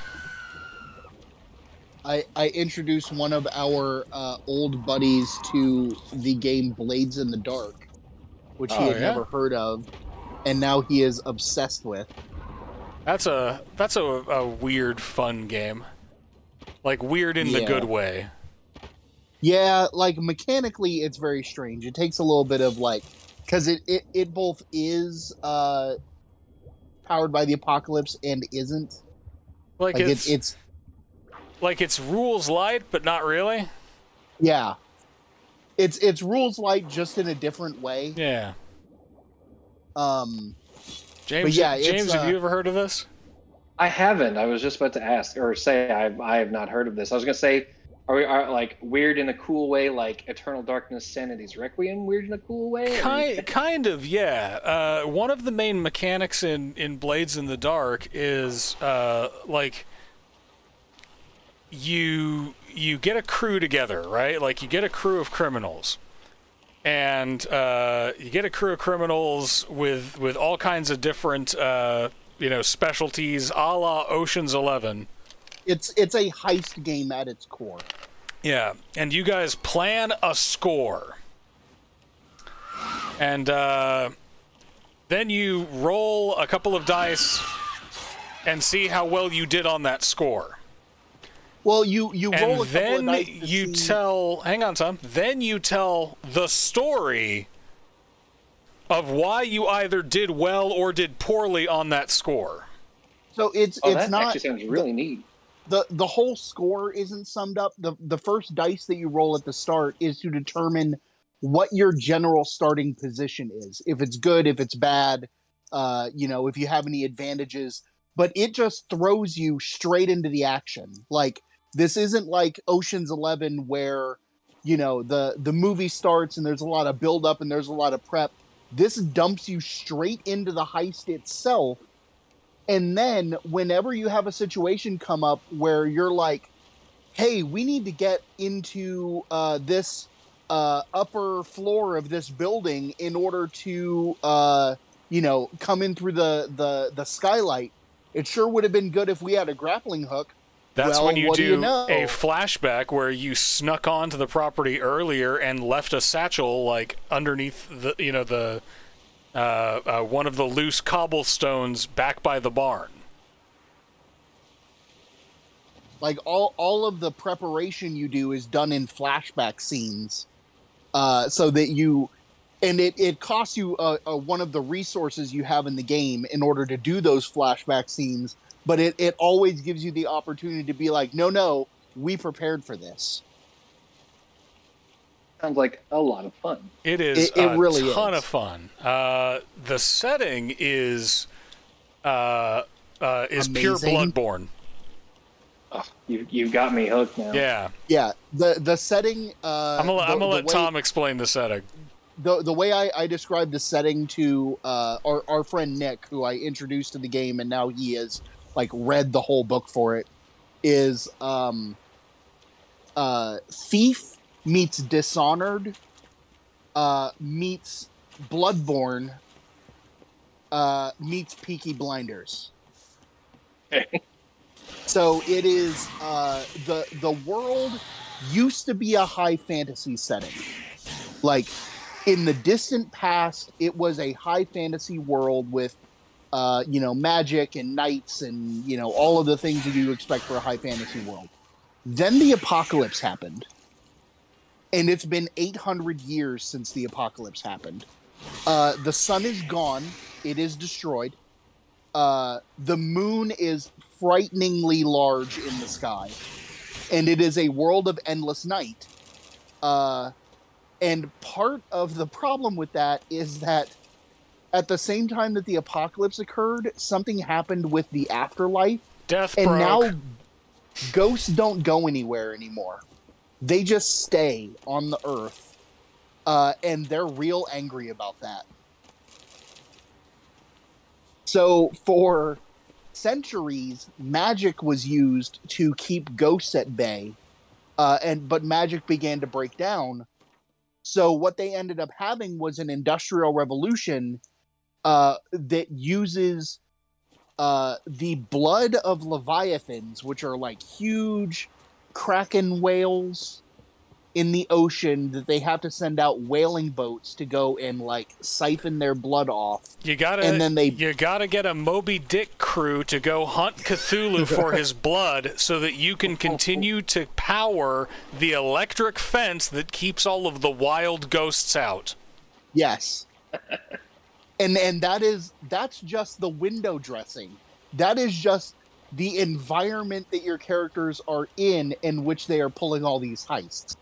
I introduced one of our old buddies to the game Blades in the Dark, which he had never heard of, and now he is obsessed with. That's a weird, fun game. Like, weird in the good way. Yeah, like, mechanically, it's very strange. It takes a little bit of, like... Because it both is powered by the apocalypse and isn't. Like it's... Like, it's rules light, but not really? Yeah. It's rules light, just in a different way. Yeah. James, James, have you ever heard of this? I haven't. I was just about to ask or say I have not heard of this. I was gonna say, are like weird in a cool way, like Eternal Darkness, Sanity's Requiem, weird in a cool way? Kind of, yeah. One of the main mechanics in Blades in the Dark is like you get a crew together, right? Like you get a crew of criminals. And you get a crew of criminals with all kinds of different, specialties, a la Ocean's 11. It's a heist game at its core. Yeah, and you guys plan a score. And then you roll a couple of dice and see how well you did on that score. Well, you roll a couple then of dice you tell. Hang on, Tom. Then you tell the story of why you either did well or did poorly on that score. So it's that not. Actually sounds really neat. The whole score isn't summed up. The first dice that you roll at the start is to determine what your general starting position is. If it's good, if it's bad, if you have any advantages. But it just throws you straight into the action. Like, this isn't like Ocean's 11 where, the movie starts and there's a lot of build up and there's a lot of prep. This dumps you straight into the heist itself. And then whenever you have a situation come up where you're like, hey, we need to get into this upper floor of this building in order to, come in through the skylight. It sure would have been good if we had a grappling hook. That's when you do a flashback where you snuck onto the property earlier and left a satchel like underneath the one of the loose cobblestones back by the barn. Like all of the preparation you do is done in flashback scenes, so that you, and it costs you one of the resources you have in the game in order to do those flashback scenes. But it always gives you the opportunity to be like, no, we prepared for this. Sounds like a lot of fun. It is it really a ton of fun. The setting is pure Bloodborne. Oh, you got me hooked now. Yeah. The setting. I'm gonna let Tom explain the setting. The way I described the setting to our friend Nick, who I introduced to the game, and now he has like read the whole book for it, is Thief meets Dishonored meets Bloodborne meets Peaky Blinders. So it is the world used to be a high fantasy setting. Like in the distant past, it was a high fantasy world with magic and knights and all of the things that you expect for a high fantasy world. Then the apocalypse happened. And it's been 800 years since the apocalypse happened. The sun is gone. It is destroyed. The moon is frighteningly large in the sky. And it is a world of endless night. And part of the problem with that is that at the same time that the apocalypse occurred, something happened with the afterlife. Death and broke. Now ghosts don't go anywhere anymore. They just stay on the earth. And they're real angry about that. So for centuries, magic was used to keep ghosts at bay. But magic began to break down. So what they ended up having was an industrial revolution that uses the blood of leviathans, which are like huge kraken whales in the ocean that they have to send out whaling boats to go and like siphon their blood off. You gotta get a Moby Dick crew to go hunt Cthulhu for his blood so that you can continue to power the electric fence that keeps all of the wild ghosts out. Yes. And that's just the window dressing. That is just the environment that your characters are in which they are pulling all these heists.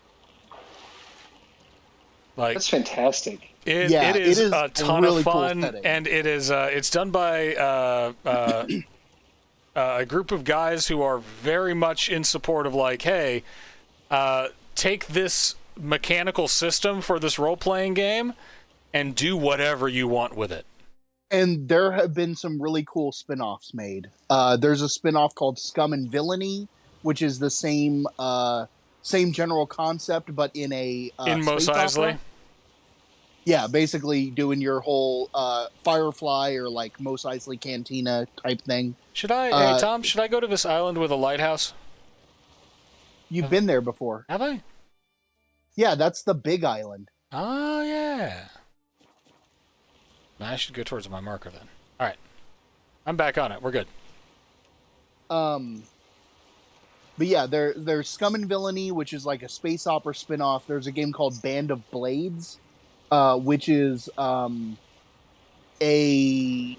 Like, that's fantastic. It is a ton of fun, cool, and it is it's done by a group of guys who are very much in support of like, hey, take this mechanical system for this role-playing game and do whatever you want with it. And there have been some really cool spin-offs made. There's a spin-off called Scum and Villainy, which is the same general concept, but in a in Mos Eisley. Yeah, basically doing your whole Firefly or like Mos Eisley Cantina type thing. Hey Tom, should I go to this island with a lighthouse? You've been there before. Have I? Yeah, that's the big island. Oh, yeah. I should go towards my marker then. All right. I'm back on it. We're good. But yeah, there's Scum and Villainy, which is like a space opera spin-off. There's a game called Band of Blades, which is a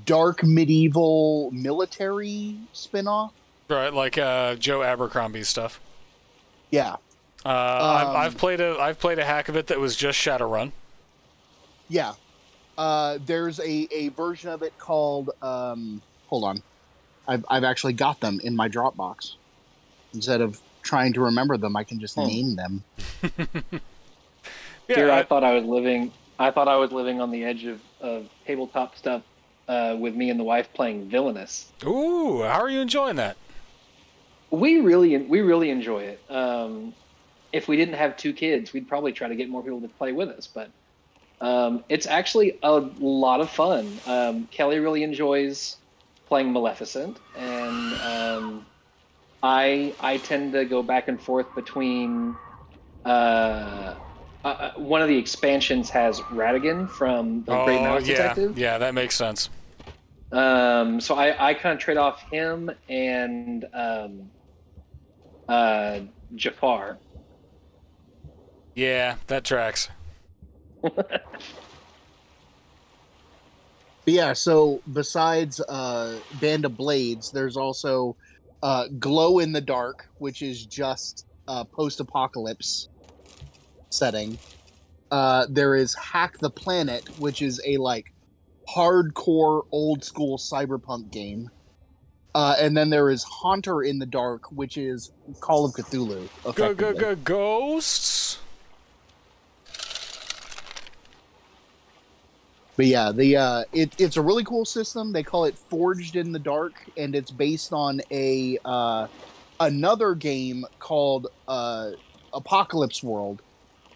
dark medieval military spin-off. Right, like Joe Abercrombie stuff. Yeah. I've played a hack of it that was just Shadowrun. Yeah. There's a version of it called hold on. I've actually got them in my Dropbox. Instead of trying to remember them, I can just name them. Yeah, here I thought I was living on the edge of tabletop stuff with me and the wife playing Villainous. Ooh, how are you enjoying that? We really enjoy it. If we didn't have 2 kids, we'd probably try to get more people to play with us, but it's actually a lot of fun. Kelly really enjoys playing Maleficent, and I tend to go back and forth between one of the expansions has Ratigan from the Great Mouse Detective. Yeah, that makes sense. So I kind of trade off him and Jafar. Yeah, that tracks. But yeah, so besides Band of Blades, there's also Glow in the Dark, which is just post-apocalypse setting. There is Hack the Planet, which is a like hardcore old school cyberpunk game. And then there is Haunter in the Dark, which is Call of Cthulhu. Ghosts. But yeah, it's a really cool system. They call it Forged in the Dark, and it's based on a another game called Apocalypse World,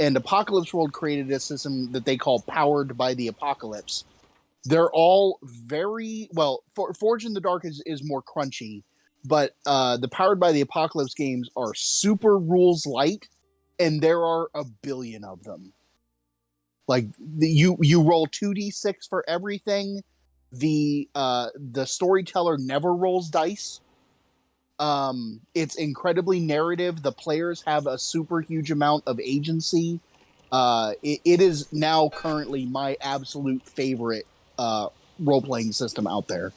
and Apocalypse World created a system that they call Powered by the Apocalypse. They're all very well. Forge in the Dark is more crunchy, but the Powered by the Apocalypse games are super rules light, and there are a billion of them. Like you roll 2d6 for everything. The storyteller never rolls dice. It's incredibly narrative. The players have a super huge amount of agency. It is now currently my absolute favorite role-playing system out there.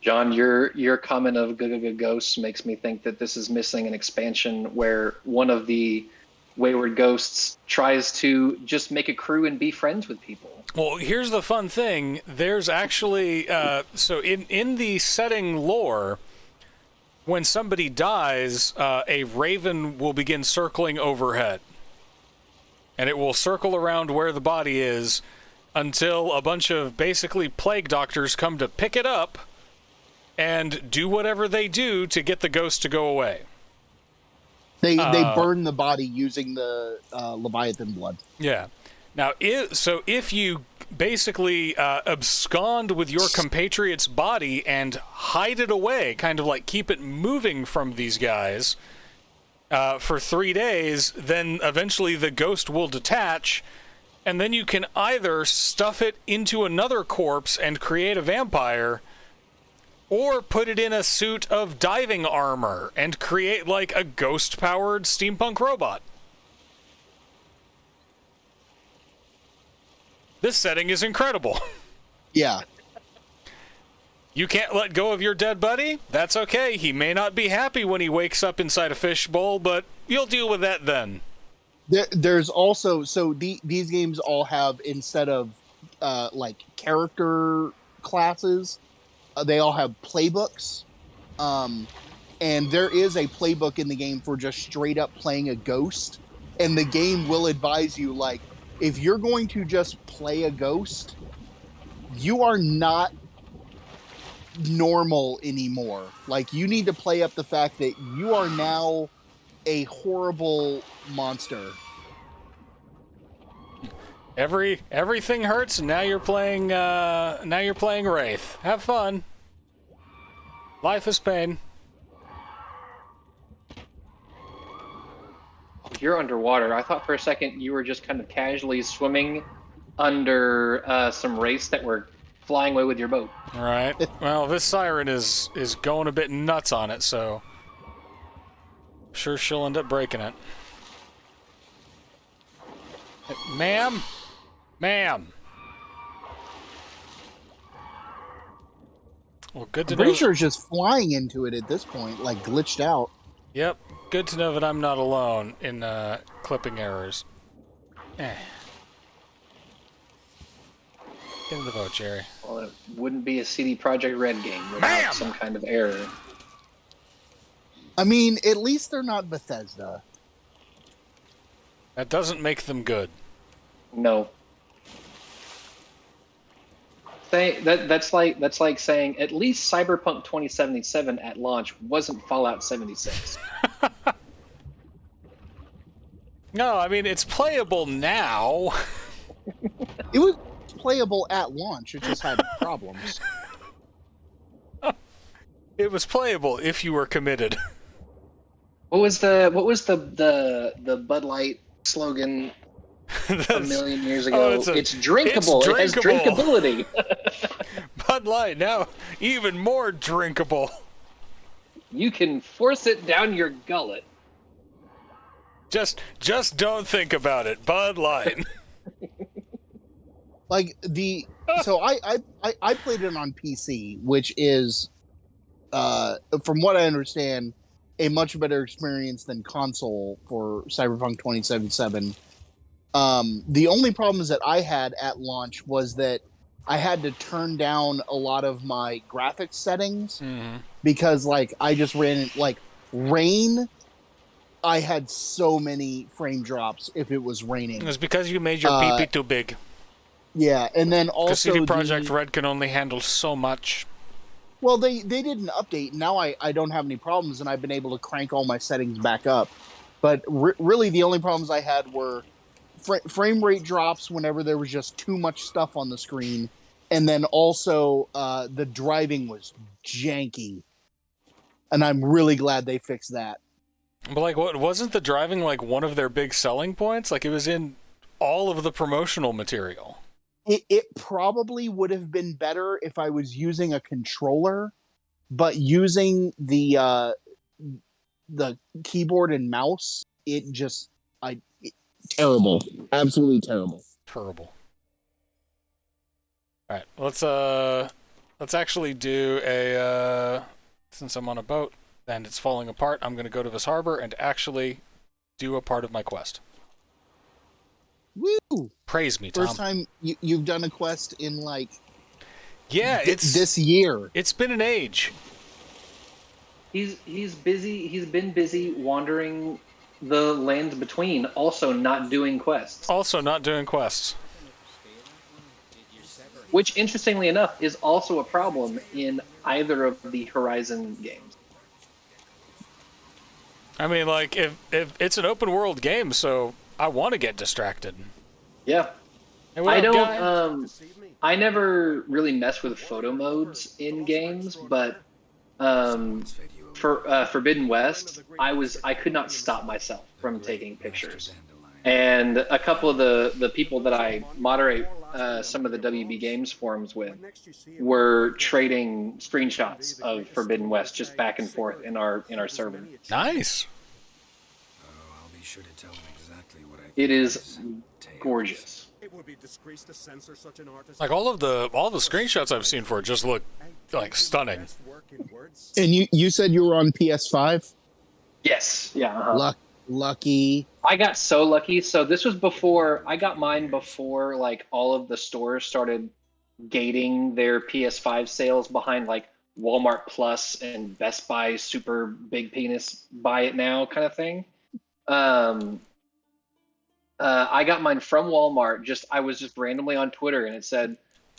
John, your comment of ghosts makes me think that this is missing an expansion where one of the wayward ghosts tries to just make a crew and be friends with people. Well, here's the fun thing. There's actually so in the setting lore, when somebody dies, a raven will begin circling overhead. And it will circle around where the body is until a bunch of basically plague doctors come to pick it up and do whatever they do to get the ghost to go away. They burn the body using the Leviathan blood. Yeah. Now, if you basically abscond with your compatriot's body and hide it away, kind of like keep it moving from these guys for 3 days, then eventually the ghost will detach, and then you can either stuff it into another corpse and create a vampire, or put it in a suit of diving armor and create like a ghost-powered steampunk robot. This setting is incredible. Yeah. You can't let go of your dead buddy? That's okay. He may not be happy when he wakes up inside a fishbowl, but you'll deal with that then. There's also, these games all have, instead of like character classes, they all have playbooks. And there is a playbook in the game for just straight up playing a ghost. And the game will advise you, like, if you're going to just play a ghost, you are not normal anymore. Like, you need to play up the fact that you are now a horrible monster. Everything hurts, and now you're playing Wraith. Have fun. Life is pain. You're underwater. I thought for a second you were just kind of casually swimming under some wraiths that were flying away with your boat. All right. Well, this siren is going a bit nuts on it, so I'm sure she'll end up breaking it. Ma'am? Ma'am. Well, good to know. Pretty sure it's just flying into it at this point, like glitched out. Yep. Good to know that I'm not alone in clipping errors. Get in the boat, Jerry. Well, it wouldn't be a CD Projekt Red game without some kind of error. I mean, at least they're not Bethesda. That doesn't make them good. No. That's like saying at least Cyberpunk 2077 at launch wasn't Fallout 76. No, I mean, it's playable now. It was playable at launch. It just had problems. It was playable if you were committed. What was the Bud Light slogan a million years ago? It's drinkable. It has drinkability. Bud Light, now even more drinkable. You can force it down your gullet. Just don't think about it. Bud Light. Like so I played it on PC, which is from what I understand a much better experience than console for Cyberpunk 2077. The only problems that I had at launch was that I had to turn down a lot of my graphics settings because like I just ran like rain. I had so many frame drops if it was raining. It was because you made your PP too big. Yeah, and then also CD Projekt Red can only handle so much. Well, they did an update. Now I don't have any problems, and I've been able to crank all my settings back up. But really, the only problems I had were frame rate drops whenever there was just too much stuff on the screen, and then also the driving was janky. And I'm really glad they fixed that. But like, what wasn't the driving like one of their big selling points? Like, it was in all of the promotional material. It probably would have been better if I was using a controller, but using the keyboard and mouse, terrible, absolutely terrible. Terrible. All right, let's actually do a since I'm on a boat and it's falling apart, I'm going to go to this harbor and actually do a part of my quest. Woo! Praise me, Tom. First time you've done a quest in like it's this year. It's been an age. He's busy. He's been busy wandering the lands between, also not doing quests. Which, interestingly enough, is also a problem in either of the Horizon games. I mean, like, if it's an open world game, so I want to get distracted. Yeah. Hey, what up, guy? I never really mess with photo modes in games, but for Forbidden West, I could not stop myself from taking pictures. And a couple of the people that I moderate some of the WB Games forums with were trading screenshots of Forbidden West just back and forth in our server. Nice. I'll be sure to tell them exactly what I It is gorgeous. It would be disgrace to censor such an artist. Like all the screenshots I've seen for it just look like stunning. And you said you were on PS5? Yes. Yeah. Uh-huh. Lucky. I got so lucky. So this was before I got mine before like all of the stores started gating their PS5 sales behind like Walmart Plus and Best Buy super big penis buy it now kind of thing. I got mine from Walmart. I was just randomly on Twitter and it said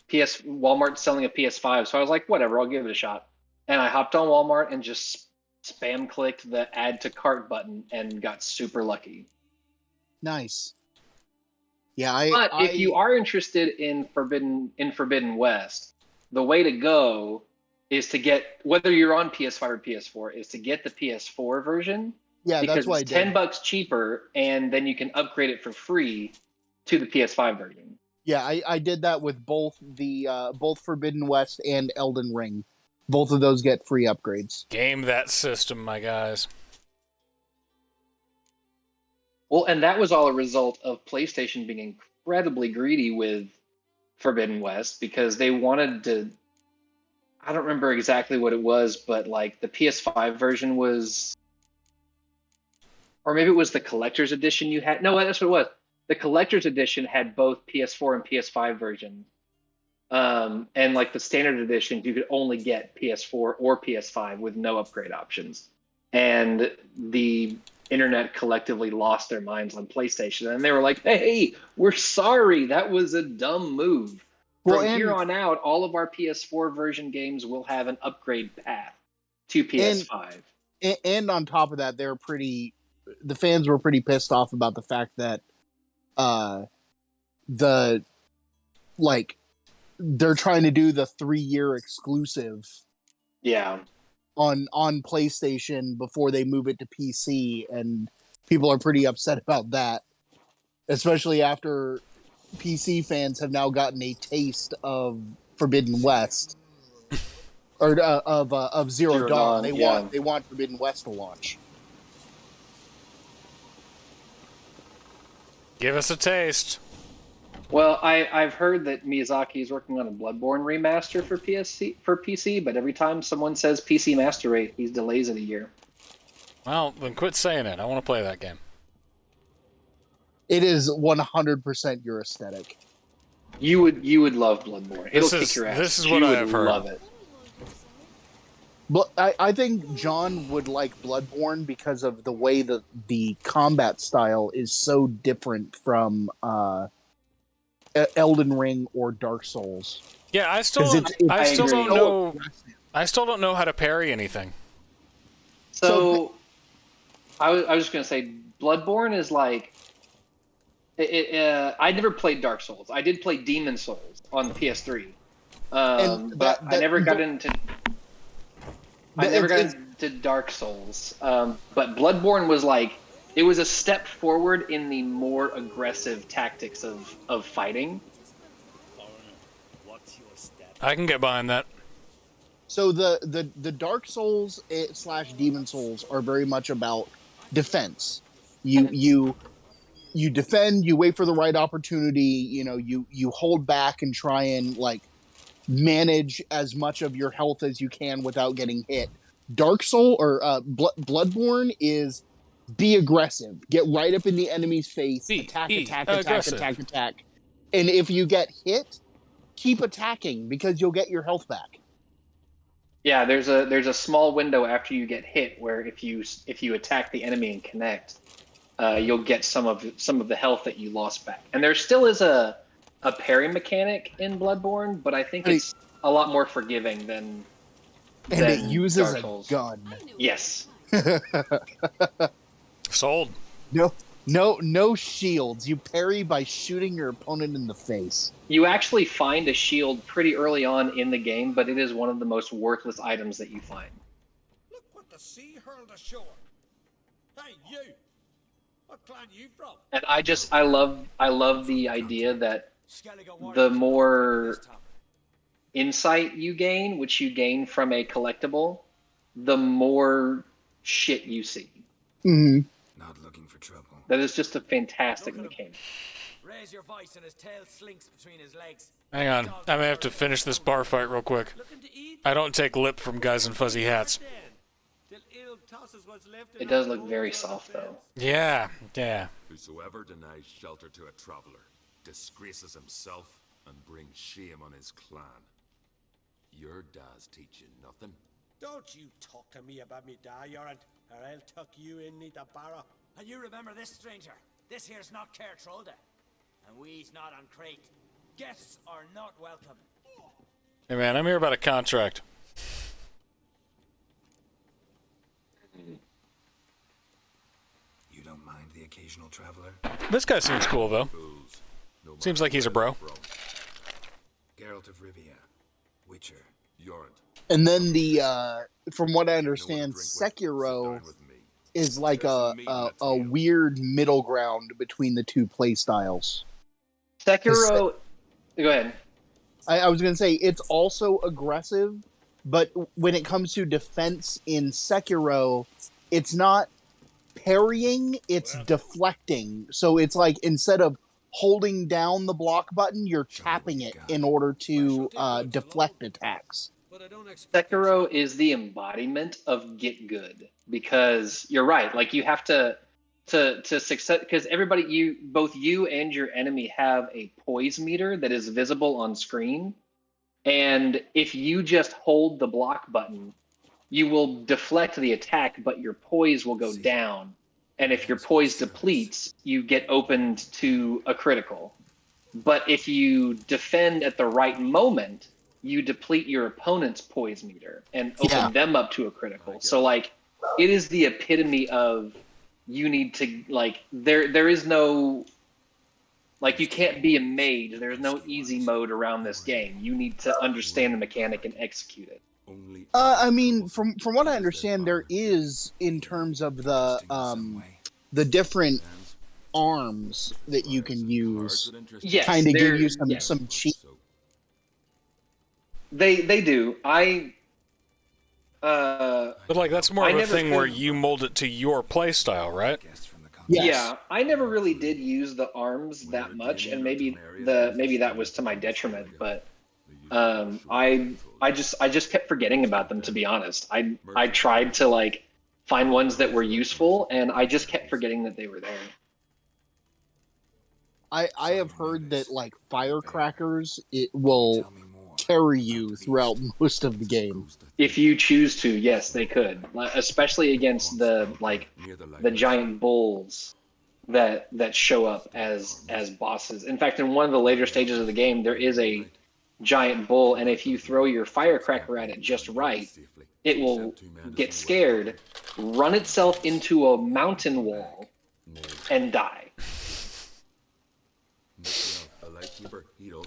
Walmart selling a PS5. So I was like, whatever, I'll give it a shot. And I hopped on Walmart and just spam clicked the add to cart button and got super lucky. Nice. Yeah, if you are interested in Forbidden West, the way to go is to get, whether you're on PS5 or PS4, is to get the PS4 version. Yeah, because that's why it's $10 cheaper, and then you can upgrade it for free to the PS5 version. Yeah, I did that with both Forbidden West and Elden Ring. Both of those get free upgrades. Game that system, my guys. Well, and that was all a result of PlayStation being incredibly greedy with Forbidden West because they wanted to. I don't remember exactly what it was, but like the PS5 version was, or maybe it was the collector's edition you had. No, that's what it was. The collector's edition had both PS4 and PS5 versions. And like the standard edition, you could only get PS4 or PS5 with no upgrade options. And the internet collectively lost their minds on PlayStation. And they were like, hey, we're sorry. That was a dumb move. From here on out, all of our PS4 version games will have an upgrade path to PS5. And on top of that, the fans were pretty pissed off about the fact that they're trying to do the 3-year exclusive on PlayStation before they move it to PC, and people are pretty upset about that, especially after PC fans have now gotten a taste of Forbidden West or of Zero Dawn. They want Forbidden West to launch. Give us a taste. Well, I've heard that Miyazaki is working on a Bloodborne remaster for PC, but every time someone says PC master rate, he delays it a year. Well, then quit saying it. I want to play that game. It is 100% your aesthetic. You would love Bloodborne. It'll kick your ass. This is what I have heard. Love it. But I think John would like Bloodborne because of the way that the combat style is so different from Elden Ring or Dark Souls. Yeah, I still don't know I still don't know how to parry anything. So I was just gonna say, Bloodborne is like I never played Dark Souls. I did play Demon Souls on the PS3, but I never got into. I never got into Dark Souls, but Bloodborne was like it was a step forward in the more aggressive tactics of fighting. I can get behind that. So the Dark Souls slash Demon Souls are very much about defense. You defend, you wait for the right opportunity, you hold back and try and like manage as much of your health as you can without getting hit. Dark Soul or Bloodborne is be aggressive. Get right up in the enemy's face, attack. And if you get hit, keep attacking because you'll get your health back. Yeah, there's a small window after you get hit where if you attack the enemy and connect, you'll get some of the health that you lost back. And there still is a parry mechanic in Bloodborne, but I think it's a lot more forgiving than it uses Dark Souls. a gun. Yes. Sold. No shields. You parry by shooting your opponent in the face. You actually find a shield pretty early on in the game, but it is one of the most worthless items that you find. Look what the sea hurled ashore. Hey, you! What clan you from? And I love the idea that the more insight you gain, which you gain from a collectible, the more shit you see. Mm-hmm. Not looking for trouble. That is just a fantastic mechanic. Raise your voice and his tail slinks between his legs. Hang on. I may have to finish this bar fight real quick. I don't take lip from guys in fuzzy hats. It does look very soft, though. Yeah. Whosoever denies shelter to a traveler disgraces himself and brings shame on his clan. Your dad's teaching nothing. Don't you talk to me about me da, Yoran, or I'll tuck you in the barra. And you remember this, stranger. This here's not Cair Trolda. And we's not on Crete. Guests are not welcome. Hey man, I'm here about a contract. You don't mind the occasional traveler? This guy seems cool though. Fools. No Seems matter like he's a where bro. they're from. Geralt of Rivia, Witcher. Yorn. And then from what I If you know what to understand, drink with, sit Sekiro down with me. is like There's some meat in a the tail. weird middle ground between the two play styles. Sekiro. Go ahead. I was going to say it's also aggressive, but when it comes to defense in Sekiro, it's not parrying, it's deflecting. So it's like instead of holding down the block button, you're tapping it in order to deflect attacks. Sekiro is the embodiment of get good because you're right. Like you have to success because both you and your enemy have a poise meter that is visible on screen, and if you just hold the block button, you will deflect the attack, but your poise will go down. And if your poise depletes, you get opened to a critical. But if you defend at the right moment, you deplete your opponent's poise meter and open them up to a critical. So like it is the epitome of you need to like there is no like you can't be a mage. There's no easy mode around this game. You need to understand the mechanic and execute it. Only I mean, from what I understand, there is in terms of the different arms that you can use, Yes, kind of give you yes. some cheat. They do. But like that's more I of a never thing where could- you mold it to your play style, right? Guests from the Yes. Yeah, I never really did use the arms that much, and maybe that was to my detriment. But I just kept forgetting about them, to be honest. I tried to like find ones that were useful, and I just kept forgetting that they were there. I have heard that like firecrackers, it will Tell me more. carry you throughout most of the game. If you choose to, yes, they could, especially against the giant bulls that show up as bosses. In fact, in one of the later stages of the game, there is a giant bull, and if you throw your firecracker at it just right, it will get scared, run itself into a mountain wall, and die.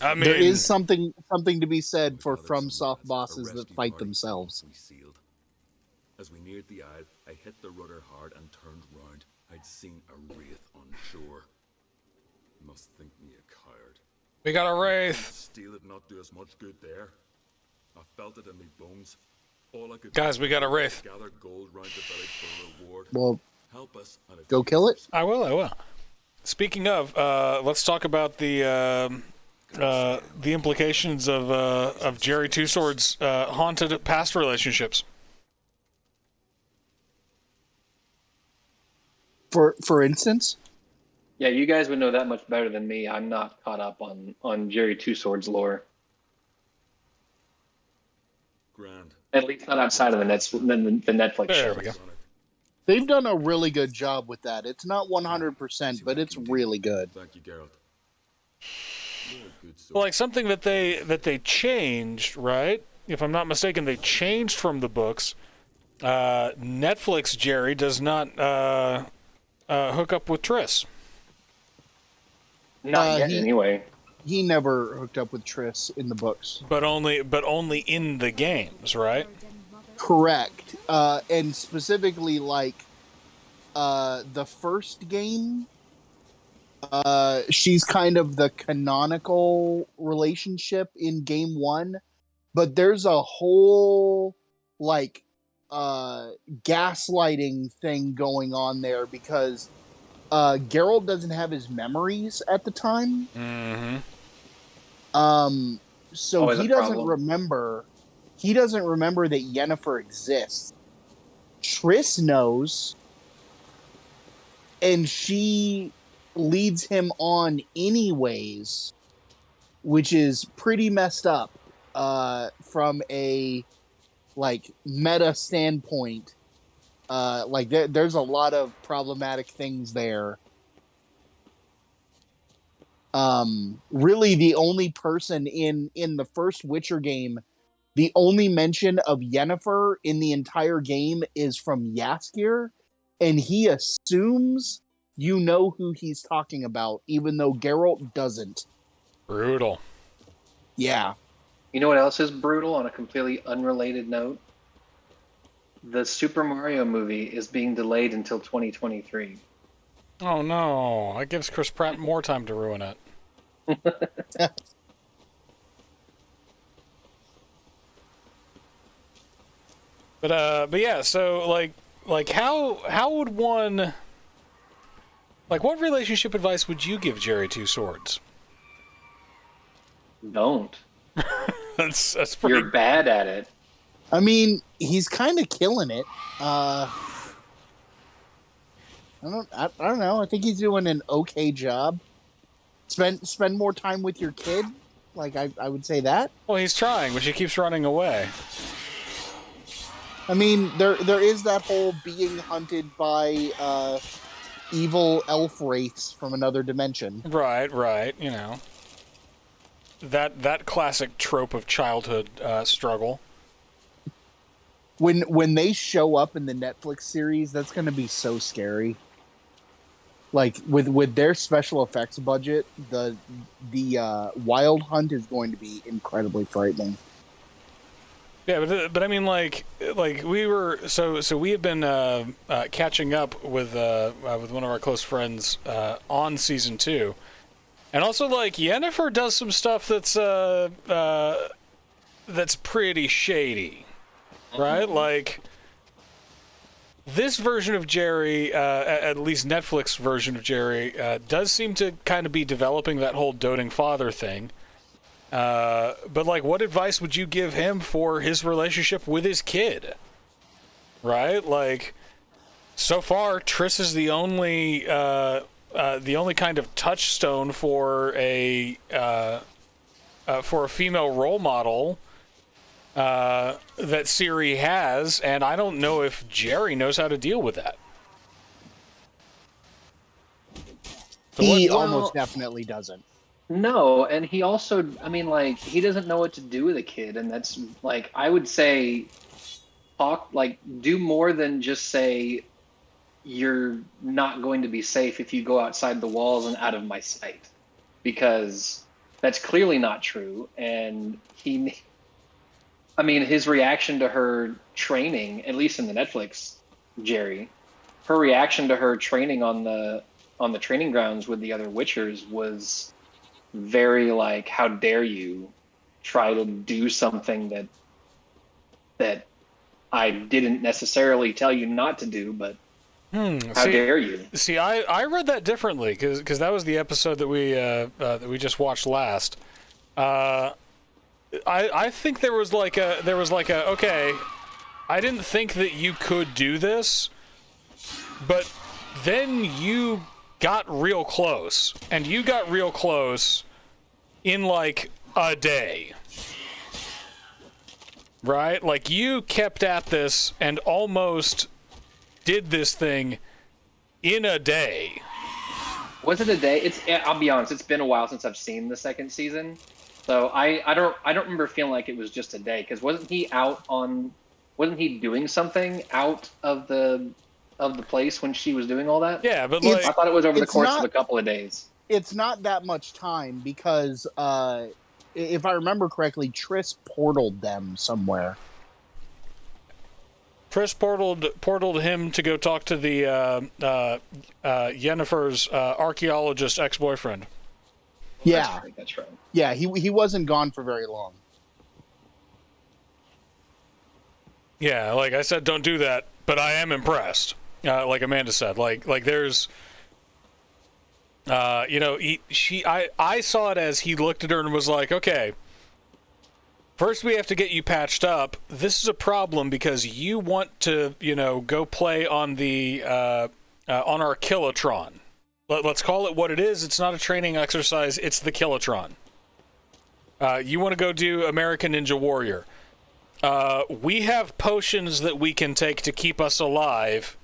I mean, There is something to be said for FromSoft bosses that fight themselves. As we neared the isle, I hit the rudder hard and turned round. I'd seen a wraith on shore. Must think me a coward. we got a wraith. Steel did not do us much good there. I felt it in my bones. All I could Guys, do we got a was wraith. gather gold round the village for a reward. Well, Help us and go kill it. I will. Speaking of, let's talk about the implications of Jerry Two Swords' haunted past relationships. For instance, Yeah, you guys would know that much better than me. I'm not caught up on Jerry Two Swords lore. Grand. At least not outside of the Netflix There show. we go. they've done a really good job with that. It's not 100%, but it's really good. Thank you, Geralt. You're a good sword. Well, like something that they changed, right? If I'm not mistaken, they changed from the books. Netflix Jerry does not hook up with Triss. Not yet, anyway. He never hooked up with Triss in the books. But only in the games, right? Correct. And specifically, like, the first game, she's kind of the canonical relationship in game 1, but there's a whole, like, gaslighting thing going on there because Geralt doesn't have his memories at the time. Mm-hmm. So Always a he doesn't problem. remember. He doesn't remember that Yennefer exists. Triss knows, and she leads him on anyways, which is pretty messed up from a like meta standpoint. Like there's a lot of problematic things there. Really the only person in the first Witcher game, the only mention of Yennefer in the entire game is from Jaskier, and he assumes you know who he's talking about, even though Geralt doesn't. Brutal. Yeah. You know what else is brutal on a completely unrelated note? The Super Mario movie is being delayed until 2023. Oh no! That gives Chris Pratt more time to ruin it. But yeah. So like how would one like what relationship advice would you give Jerry Two Swords? Don't. That's pretty. You're bad at it. I mean, he's kind of killing it. I don't know. I think he's doing an okay job. Spend more time with your kid. Like I would say that. Well, he's trying, but she keeps running away. I mean, there is that whole being hunted by evil elf wraiths from another dimension. Right. You know, that classic trope of childhood struggle. When they show up in the Netflix series, that's going to be so scary. Like with their special effects budget, the Wild Hunt is going to be incredibly frightening. Yeah, but I mean, like we were so we have been catching up with one of our close friends on season 2, and also like Yennefer does some stuff that's pretty shady, right? Like this version of Jerry, at least Netflix version of Jerry, does seem to kind of be developing that whole doting father thing. But like, what advice would you give him for his relationship with his kid? Right? Like, so far, Triss is the only kind of touchstone for a female role model that Ciri has, and I don't know if Jerry knows how to deal with that. So He what- almost definitely doesn't. No, and he also, I mean, like, he doesn't know what to do with a kid, and that's like, I would say, talk, like, do more than just say you're not going to be safe if you go outside the walls and out of my sight, because that's clearly not true. And I mean, his reaction to her training, at least in the Netflix, Jerry, her reaction to her training on the training grounds with the other Witchers was very like, how dare you try to do something that I didn't necessarily tell you not to do, but how dare you? See, I read that differently because that was the episode that we just watched last. I think there was like a okay, I didn't think that you could do this, but then you got real close, and you got real close in like a day. Right? Like you kept at this and almost did this thing in a day. Was it a day? I'll be honest, it's been a while since I've seen the second season. So I don't remember feeling like it was just a day, because wasn't he doing something out of the place when she was doing all that? Yeah, but like, I thought it was over the course of a couple of days. It's not that much time because if I remember correctly, Triss portaled them somewhere. Triss portaled him to go talk to the Yennefer's archaeologist ex-boyfriend. Yeah, that's right. Yeah, he wasn't gone for very long. Yeah, like I said, don't do that, but I am impressed. Like Amanda said, like there's, I saw it as he looked at her and was like, okay, first we have to get you patched up. This is a problem because you want to, go play on the on our Kilotron. Let's call it what it is. It's not a training exercise. It's the Kilotron. You want to go do American Ninja Warrior. We have potions that we can take to keep us alive.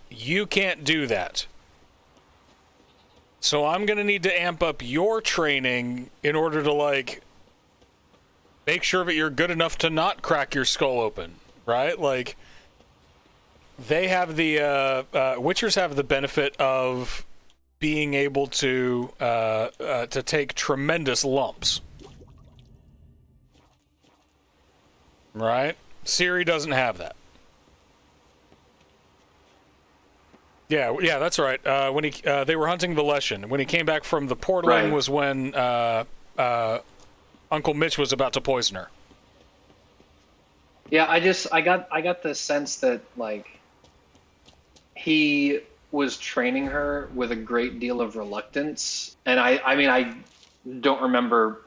You can't do that. So I'm going to need to amp up your training in order to, like, make sure that you're good enough to not crack your skull open, right? Like, they have the, Witchers have the benefit of being able to take tremendous lumps. Right? Ciri doesn't have that. Yeah, that's right. When they were hunting the Leshen. When he came back from the portaling was when Uncle Mitch was about to poison her. Yeah, I got the sense that, like, he was training her with a great deal of reluctance, and I mean, I don't remember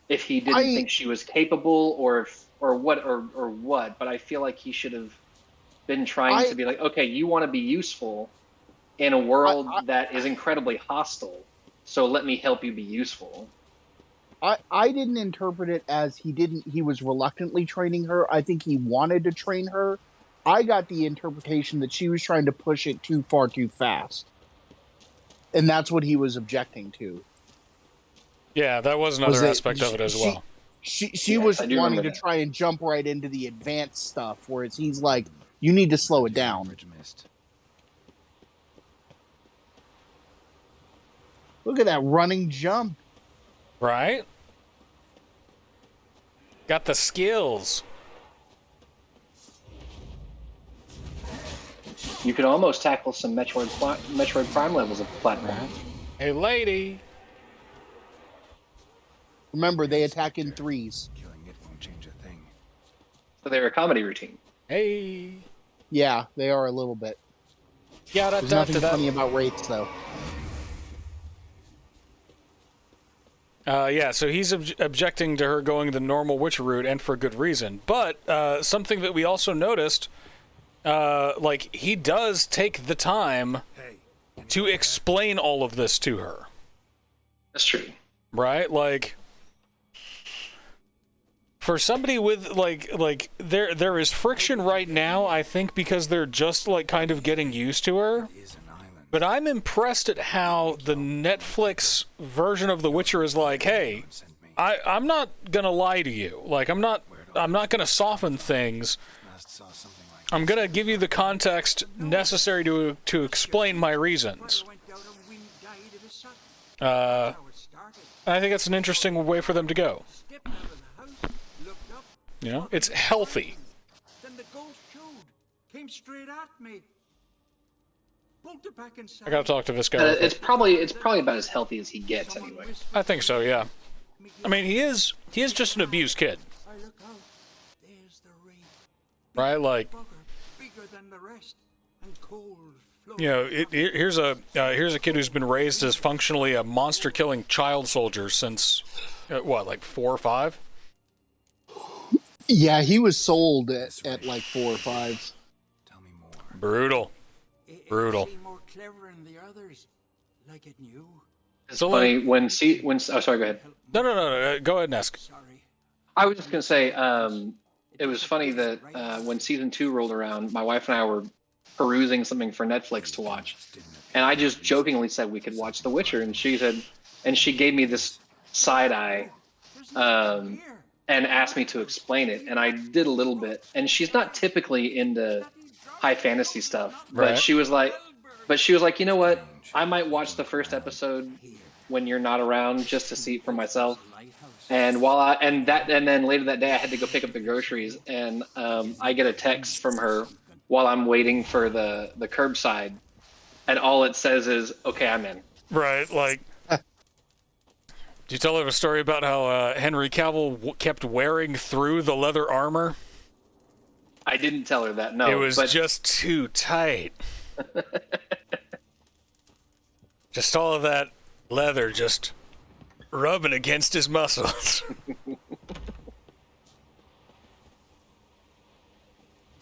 if he didn't think she was capable or what, but I feel like he should have been trying to be like, okay, you want to be useful in a world that is incredibly hostile, so let me help you be useful. I didn't interpret it as he was reluctantly training her. I think he wanted to train her. I got the interpretation that she was trying to push it too far too fast. And that's what he was objecting to. Yeah, that was another aspect of it as well. She was wanting to try and jump right into the advanced stuff, whereas he's like, you need to slow it down. Look at that running jump. Right? Got the skills. You could almost tackle some Metroid Prime levels of platform. Hey, lady. Remember, they attack in threes. Killing it won't change a thing. So they're a comedy routine. Hey. Yeah, they are a little bit. Yeah, there's nothing funny about wraiths, though. Yeah, so he's objecting to her going the normal witch route, and for good reason. But something that we also noticed, like, he does take the time to explain all of this to her. That's true. Right? Like, for somebody with, like there is friction right now, I think, because they're just, like, kind of getting used to her. But I'm impressed at how the Netflix version of The Witcher is like, hey, I'm not gonna lie to you. Like, I'm not gonna soften things. I'm gonna give you the context necessary to explain my reasons. I think that's an interesting way for them to go. You know, it's healthy. Then the ghost showed, came straight at me. Bolted back inside. I gotta talk to this guy. It's probably about as healthy as he gets anyway. I think so, yeah. I mean, he is just an abused kid, I look out. There's the ring. right? Like, Bugger, bigger than the rest, and cold flow. you know, here's a kid who's been raised as functionally a monster-killing child soldier since what, like 4 or 5? Yeah, he was sold at like 4 or 5. Tell me more. Brutal. Brutal. It seemed more clever than the others, like it knew. It's So, funny when oh, sorry, go ahead. No. Go ahead and ask. Sorry. I was just gonna say, it was funny that when season 2 rolled around, my wife and I were perusing something for Netflix to watch, and I just jokingly said we could watch The Witcher, and she said, and she gave me this side eye, and asked me to explain it, and I did a little bit. And she's not typically into high fantasy stuff, but Right. she was like, you know what? I might watch the first episode when you're not around just to see it for myself. And and then later that day I had to go pick up the groceries, and I get a text from her while I'm waiting for the curbside, and all it says is, "Okay, I'm in." Right, like. Did you tell her a story about how Henry Cavill kept wearing through the leather armor? I didn't tell her that. No, It was but just too tight. Just all of that leather just rubbing against his muscles.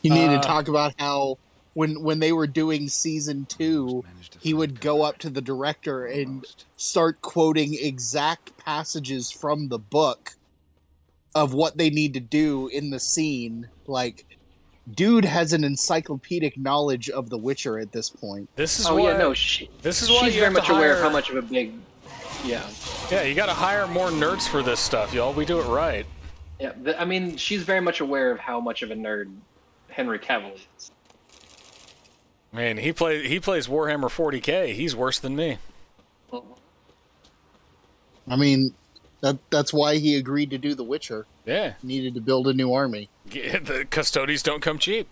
You need to talk about how when they were doing season 2, he would go up to the director and start quoting exact passages from the book of what they need to do in the scene. Like, dude has an encyclopedic knowledge of The Witcher at this point. This is oh why. yeah, no, this is why she's you very have to much aware of hire- how much of a big, yeah. Yeah, you got to hire more nerds for this stuff, y'all. We do it right. Yeah, I mean, she's very much aware of how much of a nerd Henry Cavill is. Man, he plays Warhammer 40K. He's worse than me. I mean, that's why he agreed to do The Witcher. Yeah, He needed to build a new army. the custodies don't come cheap.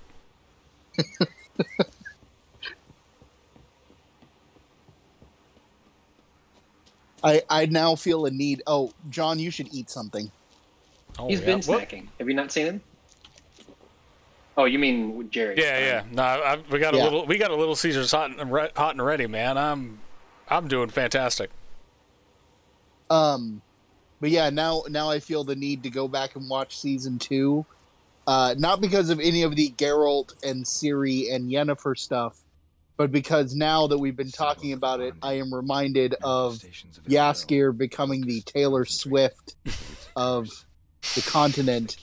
I now feel a need. Oh, John, you should eat something. Oh, He's yeah. been Whoop. snacking. Have you not seen him? Oh, you mean with Jerry? Yeah. No, we got Yeah. a little Caesar's hot and ready, man. I'm doing fantastic. But yeah, now I feel the need to go back and watch season 2. Not because of any of the Geralt and Ciri and Yennefer stuff, but because now that we've been talking about it, I am reminded of Jaskier becoming the Taylor Swift of the continent,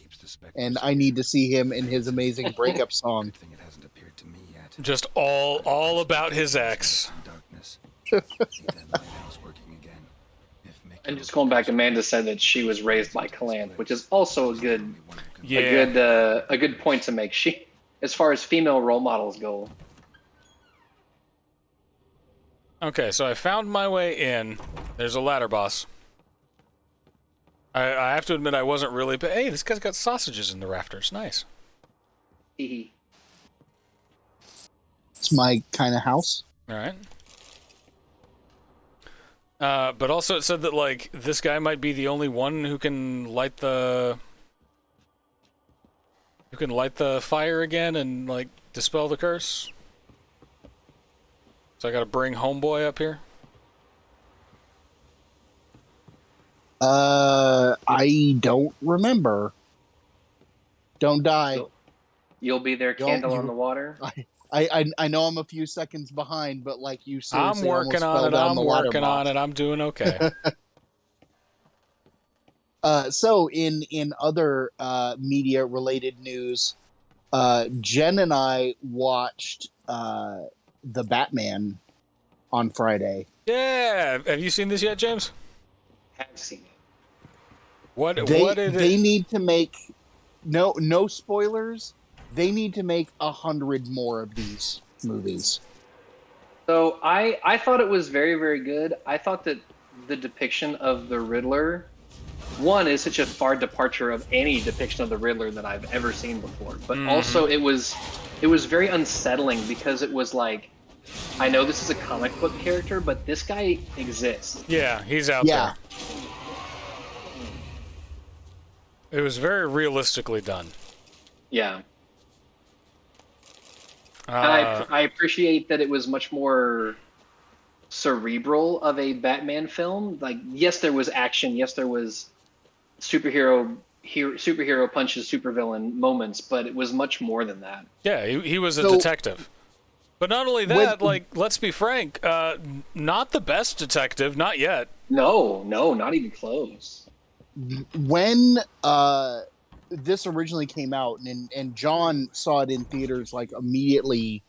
and I need to see him in his amazing breakup song. Good thing it hasn't appeared to me yet. Just all about his ex. Darkness. Need that lighthouse working again. If Mick And just going back, Amanda said that she was raised by Calanth, which is also a good point to make. She, as far as female role models go. Okay, so I found my way in. There's a ladder boss. I have to admit I wasn't really, but hey, this guy's got sausages in the rafters. Nice. Hee It's my kind of house. All right. But also it said that like this guy might be the only one who can light the fire again and like dispel the curse. So I got to bring Homeboy up here. I don't remember. Don't die. You'll be there, Don't candle you- on the water. I know I'm a few seconds behind, but like you I'm seriously working almost on fell it. down I'm the ladder working box. on it. I'm doing okay. So in other media related news, Jen and I watched the Batman on Friday. Yeah. Have you seen this yet, James? Have seen it. What They did they it? need to make no spoilers. They need to make 100 more of these movies. So I thought it was very, very good. I thought that the depiction of the Riddler, one, is such a far departure of any depiction of the Riddler that I've ever seen before. But also it was very unsettling because it was like, I know this is a comic book character, but this guy exists. Yeah, he's out Yeah. there. It was very realistically done. Yeah. Uh, I appreciate that it was much more cerebral of a Batman film. Like, yes, there was action. Yes, there was superhero punches, supervillain moments, but it was much more than that. yeah, he was a So- detective. But not only that, like, let's be frank, not the best detective, not yet. No, not even close. When this originally came out, and John saw it in theaters like immediately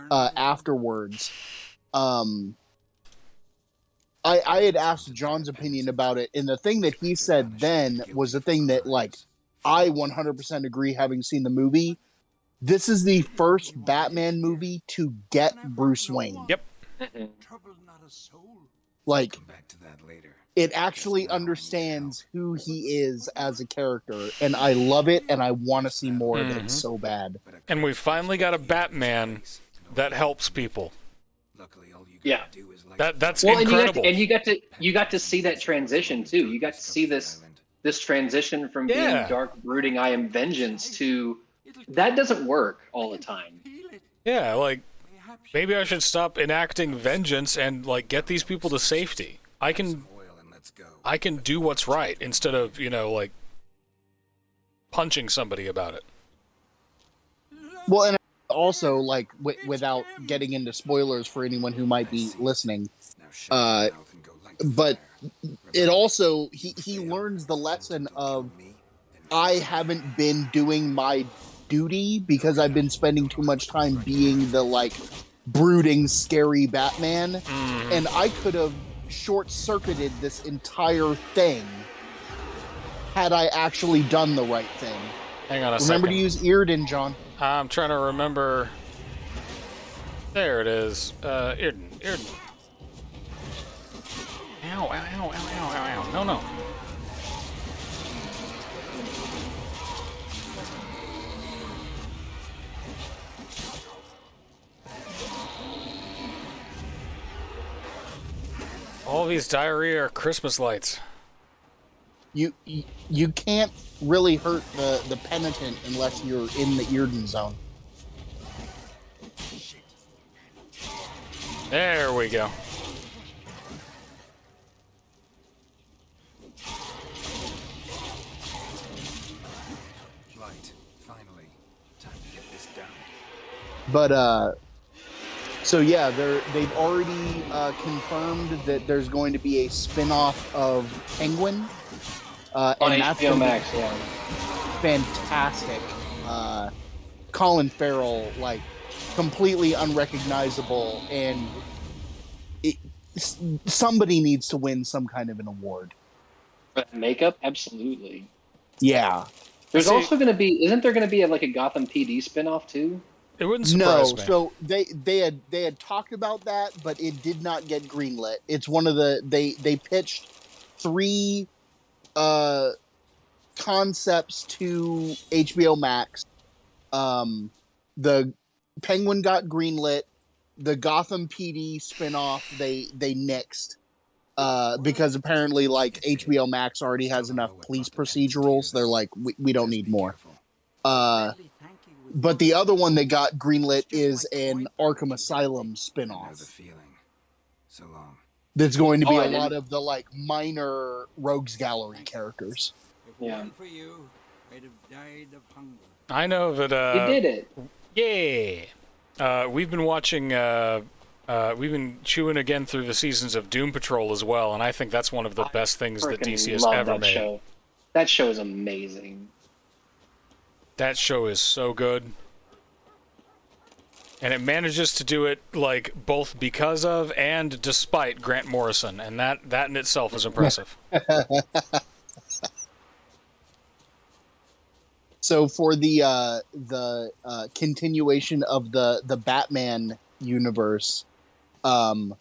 afterwards. I had asked John's opinion about it, and the thing that he said then was the thing that, like, I 100% agree, having seen the movie. This is the first Batman movie to get Bruce Wayne. Yep. Trouble not a soul. Like, Come back to that later. it actually understands who he is as a character, and I love it, and I want to see more of it so bad. And we finally got a Batman that helps people. Luckily, all you Yeah. gotta do is like That's Well, incredible. and you got to see that transition too. You got to see this transition from being Yeah. dark, brooding, I am vengeance to that doesn't work all the time. Feel it. Yeah, like, Perhaps maybe I should stop enacting vengeance and, like, get these people to safety. I can oil and let's go. do what's right instead of, like, punching somebody about it. Well, and also, like, without getting into spoilers for anyone who might be listening, Now shut your mouth and go light the but fire. it also, he learns the lesson of, I haven't been doing my duty because I've been spending too much time being the, like, brooding, scary Batman, and I could have short-circuited this entire thing had I actually done the right thing. Hang on a Remember second. to use Irden, John. I'm trying to remember. There it is. Irden. Ow, ow, ow, ow, ow, ow, ow. No. All these diarrhea are Christmas lights. You can't really hurt the penitent unless you're in the Irden zone. There we go. Light. Finally. Time to get this done. But so yeah, they've already confirmed that there's going to be a spin-off of Penguin. On And that's HBO gonna be Max, yeah. fantastic. Colin Farrell, like, completely unrecognizable, and somebody needs to win some kind of an award. But makeup, absolutely. Yeah. There's See- also going to be, isn't there going to be like a Gotham PD spinoff too? It wouldn't No, surprise me. so they had talked about that, but it did not get greenlit. It's one of the they pitched 3 concepts to HBO Max. The Penguin got greenlit. The Gotham PD spinoff they nixed because apparently, like, HBO Max already has enough police procedurals. They're like, we don't need more. But the other one that got greenlit is an Arkham Asylum I know the spinoff. feeling. So long. There's going to be Oh, I a lot didn't- of the, like, minor Rogues Gallery characters. if it Yeah. weren't for you, I'd have died of hunger. I know that. You did it. Yeah. We've been watching. We've been chewing again through the seasons of Doom Patrol as well, and I think that's one of the best things that Freaking DC has love ever that made. show. That show is amazing. That show is so good. And it manages to do it like both because of and despite Grant Morrison, and that in itself is impressive. So for the continuation of the Batman universe, the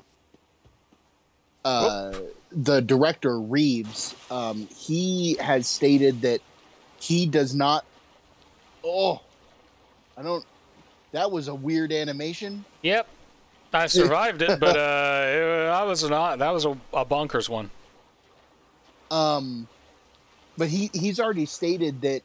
director Reeves, he has stated that he does not. Oh, I don't. That was a weird animation. Yep, I survived it, but that was a bonkers one. But he's already stated that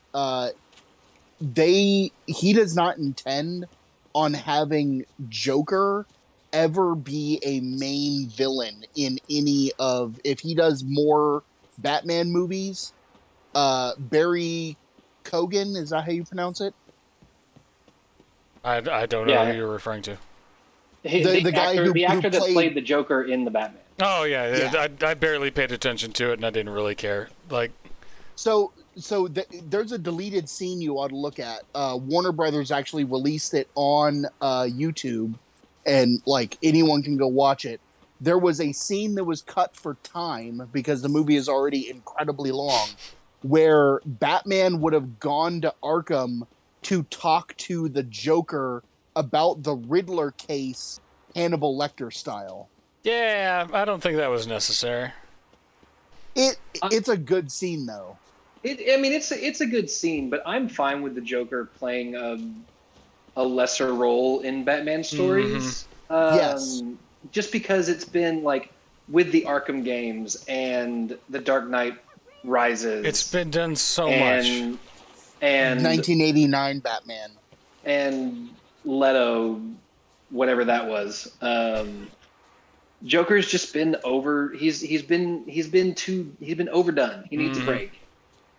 he does not intend on having Joker ever be a main villain in any of, if he does more Batman movies. Barry Cogan, is that how you pronounce it? I don't know who you're referring to. The guy the actor who that played the Joker in the Batman. Oh yeah. I barely paid attention to it, and I didn't really care. Like, so there's a deleted scene you ought to look at. Warner Brothers actually released it on YouTube, and like anyone can go watch it. There was a scene that was cut for time because the movie is already incredibly long, where Batman would have gone to Arkham to talk to the Joker about the Riddler case, Hannibal Lecter style. yeah, I don't think that was necessary. It's a good scene though. It's a good scene, but I'm fine with the Joker playing a lesser role in Batman stories. Yes. Just because it's been like with the Arkham games and the Dark Knight Rises. It's been done so much. And 1989 Batman. And Leto, whatever that was. Joker's just been over. He's been overdone. He needs a break.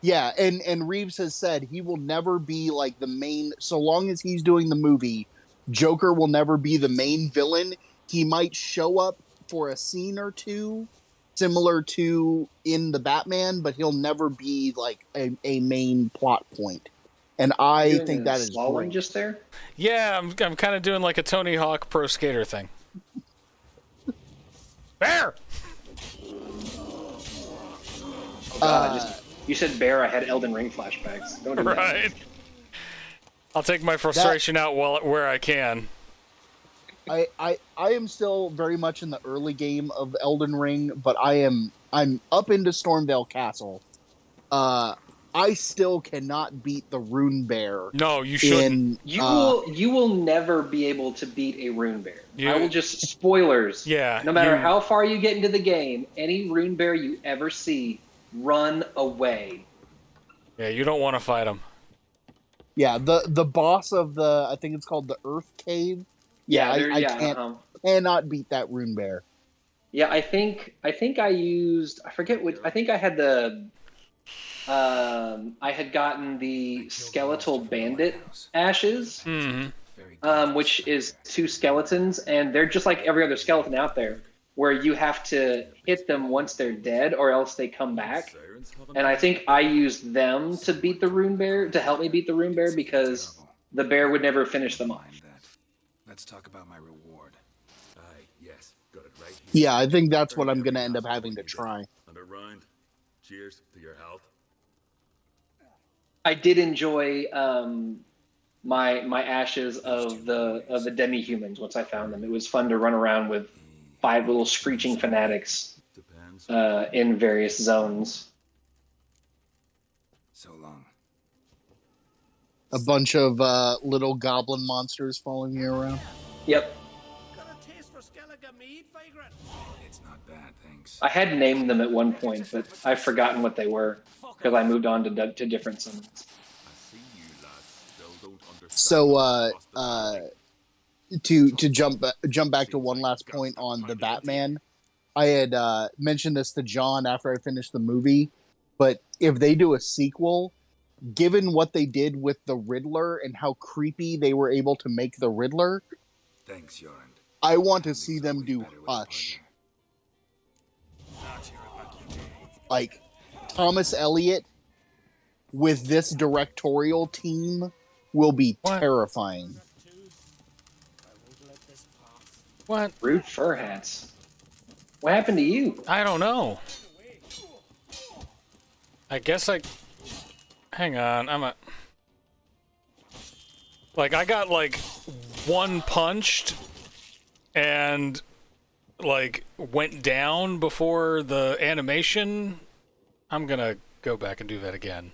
Yeah, and Reeves has said he will never be like the main. So long as he's doing the movie, Joker will never be the main villain. He might show up for a scene or two, similar to in the Batman, but he'll never be like a main plot point. And I think that is great. Just there. Yeah, I'm kind of doing like a Tony Hawk Pro Skater thing. Bear. Oh God, you said bear. I had Elden Ring flashbacks. Don't do that. Right. I'll take my frustration out where I can. I am still very much in the early game of Elden Ring, but I'm up into Stormvale Castle. I still cannot beat the Rune Bear. No, you shouldn't. You will never be able to beat a Rune Bear. I will just spoilers. Yeah. No matter how far you get into the game, any Rune Bear you ever see, run away. Yeah, you don't want to fight him. Yeah, the boss of I think it's called the Earth Cave. Yeah, I cannot beat that Rune Bear. Yeah, I think I used, I forget which, I think I had I had gotten the Skeletal Bandit ashes, which is 2 skeletons, and they're just like every other skeleton out there, where you have to hit them once they're dead or else they come back. And I think I used them to beat the Rune Bear, to help me beat the Rune Bear, because the bear would never finish them off. Let's talk about my reward. Yes, got it right here. Yeah, I think that's what I'm going to end up having to try. And a round. Cheers to your health. I did enjoy my ashes of the demi-humans once I found them. It was fun to run around with 5 little screeching fanatics in various zones. So long. A bunch of little goblin monsters following you around. Yep. Got a taste for Skellige mead, vagrant? It's not bad, thanks. I had named them at one point, but I've forgotten what they were because I moved on to different summons. So to jump back to one last point on the Batman, I had mentioned this to John after I finished the movie, but if they do a sequel, given what they did with the Riddler and how creepy they were able to make the Riddler, thanks, Jon. I want to see them do Hush. Like Thomas Elliott with this directorial team will be terrifying. What? Rude fur hats. What happened to you? I don't know. I guess I... Hang on, Like, I got, like, one punched and, like, went down before the animation. I'm gonna go back and do that again.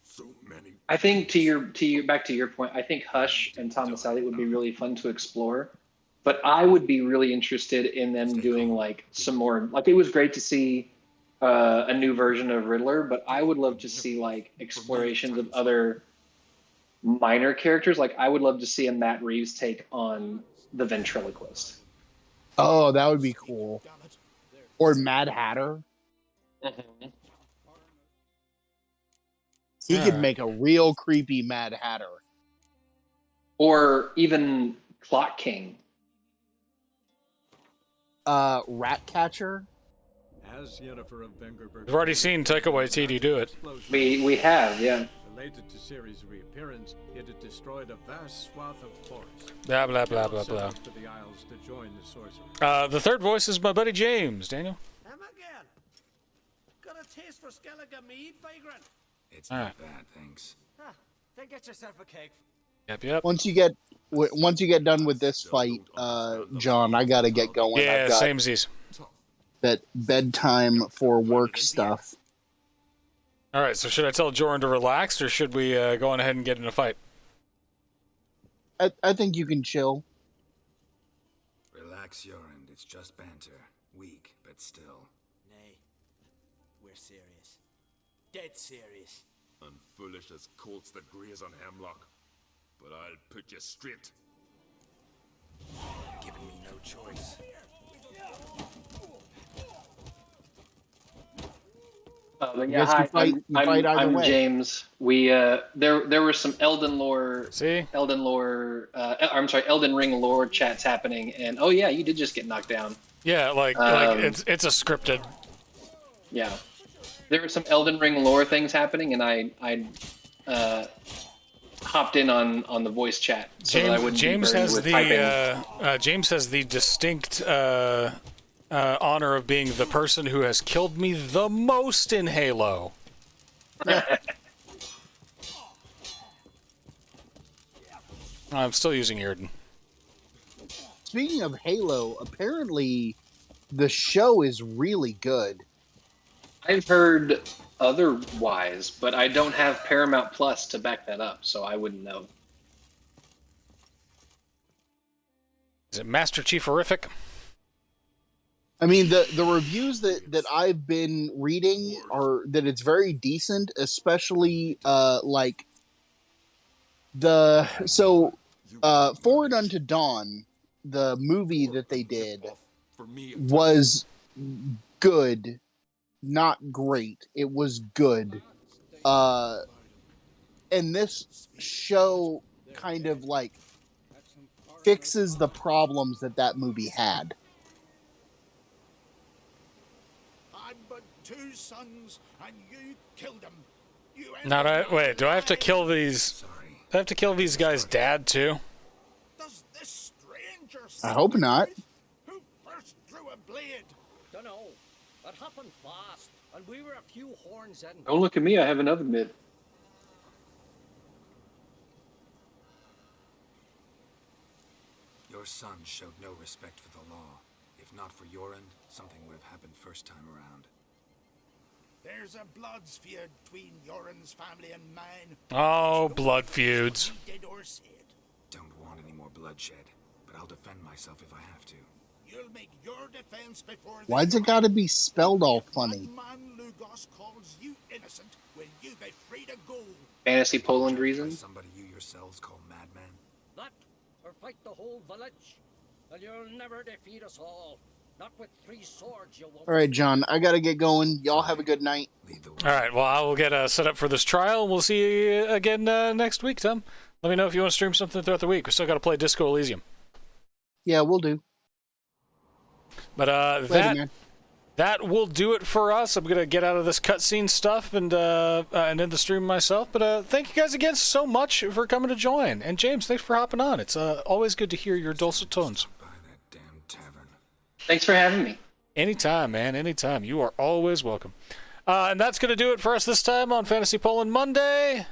So many. I think to your back to your point, I think Hush and Thomas Elliot would be really fun to explore. But I would be really interested in them doing like some more. Like it was great to see a new version of Riddler, but I would love to see like explorations of other minor characters. Like I would love to see a Matt Reeves take on the ventriloquist. Oh, that would be cool. Or Mad Hatter. He could make a real creepy Mad Hatter. Or even Clock King. Ratcatcher. As Yennefer of Vengerberg. We've already seen Taika Waititi do it. We have, yeah. Related to Ciri's reappearance, it had destroyed a vast swath of forest. Blah, blah, blah, blah, Set blah. off to the Isles to join the sorcerer. The third voice is my buddy James. Daniel? Him again. Got a taste for Skellige mead, vagrant. It's All not right. bad, thanks. Huh, then get yourself a cake. Yep. Once you get done with this fight, John, I gotta get going. Yeah, I've got samesies. that bedtime for work stuff. All right, so should I tell Jordan to relax, or should we go on ahead and get in a fight? I think you can chill. Relax your end. It's just banter. Weak, but still. Nay, we're serious. Dead serious. And foolish as colts that graze on hemlock. But I'll put you straight. Giving me no choice. But guess you fight either I'm way. James. We there were some Elden Ring lore chats happening, and oh yeah, you did just get knocked down. Yeah, like it's a scripted. Yeah, there were some Elden Ring lore things happening, and I hopped in on the voice chat so that I wouldn't James be burdened has with the typing. James has the distinct honor of being the person who has killed me the most in Halo. I'm still using Irden. Speaking of Halo, apparently the show is really good. I've heard otherwise, but I don't have Paramount Plus to back that up, so I wouldn't know. Is it Master Chief horrific? I mean, the reviews that I've been reading are that it's very decent, especially like Forward Unto Dawn, the movie that they did For me, was good, not great. It was good. And this show kind of like fixes the problems that movie had. I'd but 2 sons, and you killed them. You Wait, do I have to kill these? Sorry. Do I have to kill these guys' dad too? Does this stranger I hope not. who first drew a blade? Dunno. It happened fast, and we were a few horns in. Don't look at me, I have another mid. Your son showed no respect for the law. If not for your end, something would have happened first time around. There's a bloods feud between Yoren's family and mine. Oh, blood feuds. Did or said. Don't want any more bloodshed, but I'll defend myself if I have to. You'll make your defense before Why's it gotta be spelled all funny? Man Lugos calls you innocent. Will you be free to go? Fantasy Poland By reason? somebody you yourselves call madman? That, or fight the whole village, and you'll never defeat us all. Not with 3 swords, you won't. All right, John, I gotta get going. Y'all have a good night. Lead the way. All right, well, I will get set up for this trial. We'll see you again next week, Tom. Let me know if you want to stream something throughout the week. We still got to play Disco Elysium. Yeah, we'll do. But Later, man. that will do it for us. I'm gonna get out of this cutscene stuff and end the stream myself. But thank you guys again so much for coming to join. And James, thanks for hopping on. It's always good to hear your dulcet tones. By that damn tavern. Thanks for having me. Anytime, man. Anytime. You are always welcome. And that's going to do it for us this time on Fantasy Poland Monday.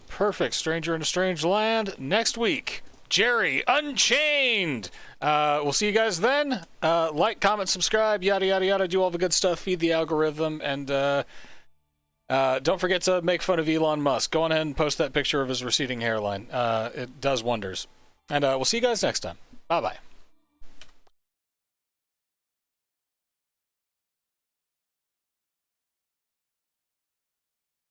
Perfect. Stranger in a Strange Land. Next week, Jerry Unchained. We'll see you guys then. Like, comment, subscribe, yada, yada, yada. Do all the good stuff. Feed the algorithm. And don't forget to make fun of Elon Musk. Go on ahead and post that picture of his receding hairline. It does wonders. And we'll see you guys next time. Bye-bye.